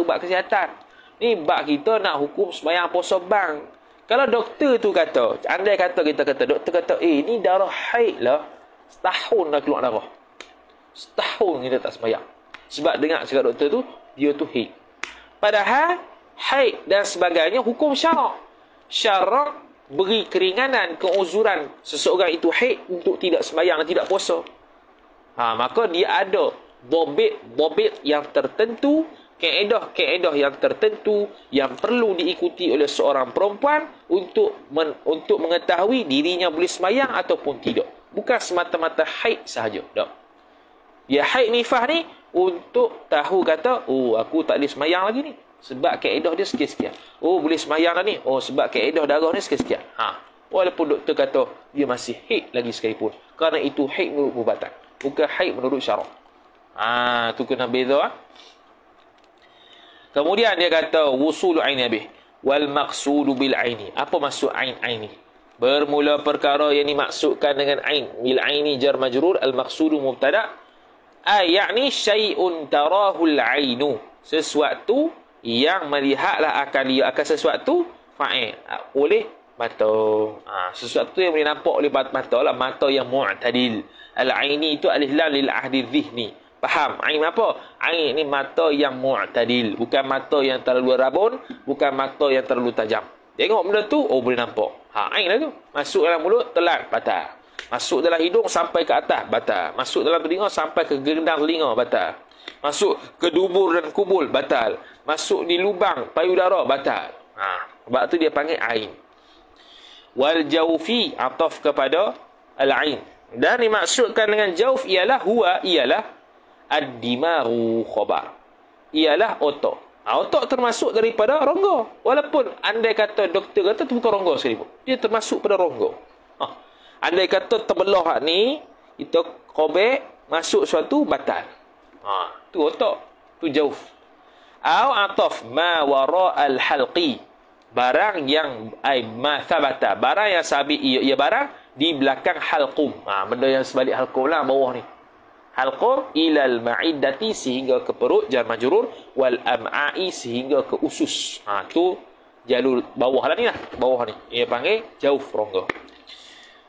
bab kesihatan. Ni bab kita nak hukum sembahyang puasa bang. Kalau doktor tu kata, andai kata kita kata doktor kata ni darah haid lah, setahun dah keluar darah. Setahun kita tak sembahyang. Sebab dengar cakap doktor tu, dia tu haid. Padahal haid dan sebagainya hukum syarak. Syarak beri keringanan, keuzuran seseorang itu haid untuk tidak sembahyang dan tidak puasa. Maka dia ada dobit yang tertentu, kaedah yang tertentu yang perlu diikuti oleh seorang perempuan untuk mengetahui dirinya boleh sembahyang ataupun tidak. Bukan semata-mata haid sahaja. Tak. Dia haid nifas ni untuk tahu kata, aku tak boleh sembahyang lagi ni. Sebab kaedah dia sekian-sekian. Boleh sembahyang dah ni. sebab kaedah darah ni sekian-sekian. Walaupun doktor kata dia masih haid lagi sekalipun. Kerana itu haid menurut perubatan. Bukan haid menurut syarak. Tu kena beza. Kemudian dia kata wusulu aini bih wal maqsudu bil aini. Apa maksud ain ni? Bermula perkara yang dimaksudkan dengan ain. Bil aini jar majrur, al maqsudu mubtada. Yakni syai'un tarahul ainu. Sesuatu yang melihatlah akan sesuatu fa'il oleh mata. Sesuatu yang boleh nampak oleh mata lah, mata yang mu'tadil. Al-aini itu alif lam lil ahdi dhihni. Faham? Ain apa? Ain ni mata yang mu'tadil. Bukan mata yang terlalu rabun, bukan mata yang terlalu tajam. Tengok benda tu, boleh nampak. Ain lah tu. Masuk dalam mulut, telan, batal. Masuk dalam hidung sampai ke atas, batal. Masuk dalam telinga sampai ke gendang telinga, batal. Masuk ke dubur dan kubul, batal. Masuk di lubang payudara, batal. Sebab tu dia panggil ain. Wal jawfi ataf kepada al-ain. Dan dimaksudkan dengan jawf ialah ad-dimaru khabar. Ialah otak. Otak termasuk daripada rongga. Walaupun andai kata doktor kata tu bukan rongga sekalipun. Dia termasuk pada rongga. Andai kata terbelah ni, kita kobek, masuk suatu batal. Tu otak. Tu jawf. Ataf ma wara al-halqi. Barang yang ma thabata. Barang yang sabit ia barang di belakang halqum. Benda yang sebalik halqum lah bawah ni. Halqum ilal ma'iddati sehingga ke perut jar majrur wal am'ai sehingga ke usus. Tu jalur bawah lah ni lah. Bawah ni. Ia panggil jawf rongga.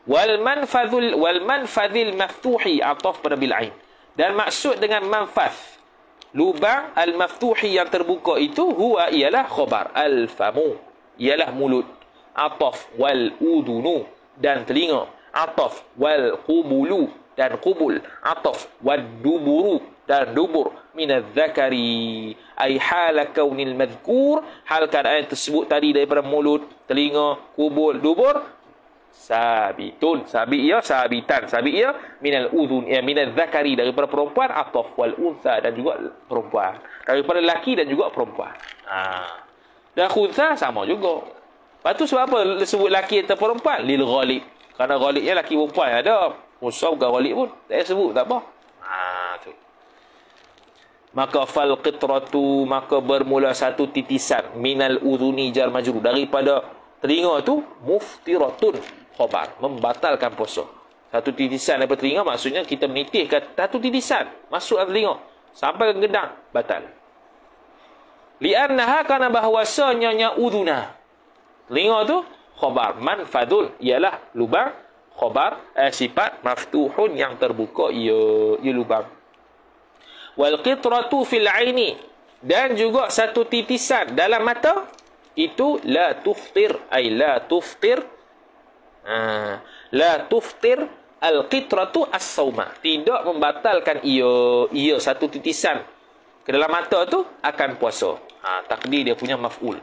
Wal manfadhil maftuhi ataf pada bil ain. Dan maksud dengan manfadh lubang al-maftuhi yang terbuka itu ialah khabar al-famu, ialah mulut. Ataf wal udunu dan telinga. Ataf wal qubulu dan qubul. Ataf wad duburu dan dubur. Minadh dzakari ay hala kaunil madhkur, hal keadaan tersebut tadi daripada mulut, telinga, kubul, dubur sabitun. Sabitan. Sabit ia minal udhun, minadh dzakari daripada perempuan. Ataf wal untha dan juga perempuan. Daripada lelaki dan juga perempuan. Dan khuntha sama juga. Lepas tu sebab apa disebut lelaki atau perempuan? Lil ghalib. Kerana ghalibnya lelaki perempuan ada. Musa bukan ghalib pun. Tak sebut, tak apa. Tu. Maka fal qitratu, maka bermula satu titisan minal udhuni jar majrur daripada telinga tu muftiratun khabar, membatalkan puasa. Satu titisan daripada telinga maksudnya kita menitihkan satu titisan masuk dalam telinga sampai ke gendang, batal. Li'annaha kana bahwasanya udhuna. Telinga tu khabar manfadun ialah lubang, khabar sifat maftuhun yang terbuka ia lubang. Wal qitratu fil aini, dan juga satu titisan dalam mata itu la tuftir, ay la tuftir. La tuftir al qitratu as-sauma, tidak membatalkan ia satu titisan ke dalam mata tu akan puasa. Takdir dia punya maf'ul.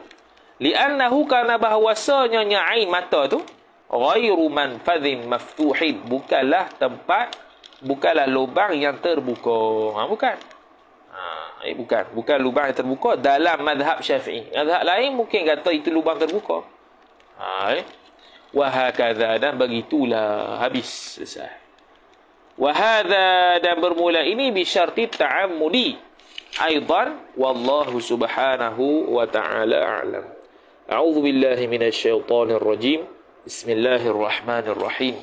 Li'annahu kana bahwasanya ain mata tu ghairu manfadhin maftuhin, bukanlah lubang yang terbuka. Bukan lubang yang terbuka dalam mazhab Syafi'i. Mazhab lain mungkin kata itu lubang terbuka. Wa hakadha, dan begitulah, habis, selesai. Wa hadha, dan bermula ini bi syarti ta'ammudi aidan, wallahu subhanahu wa ta'ala a'lam. A'udzu billahi minasy syaithanir rajim. Bismillahirrahmanirrahim.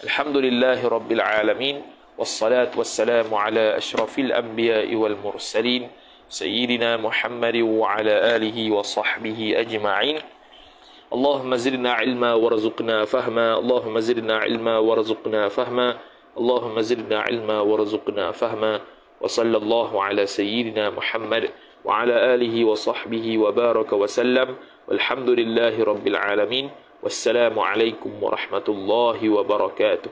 Alhamdulillahi rabbil alamin. Wassalatu wassalamu ala asyrafil anbiya'i wal mursalin sayyidina Muhammadin wa ala alihi wa sahbihi ajma'in. Allahumma zidna ilma warzuqna fahma. Allahumma zidna ilma warzuqna fahma. Allahumma zidna ilma warzuqna fahma. Wa sallallahu ala sayyidina Muhammad وعلى آله وصحبه وبارك وسلم والحمد لله رب العالمين والسلام عليكم ورحمة الله وبركاته.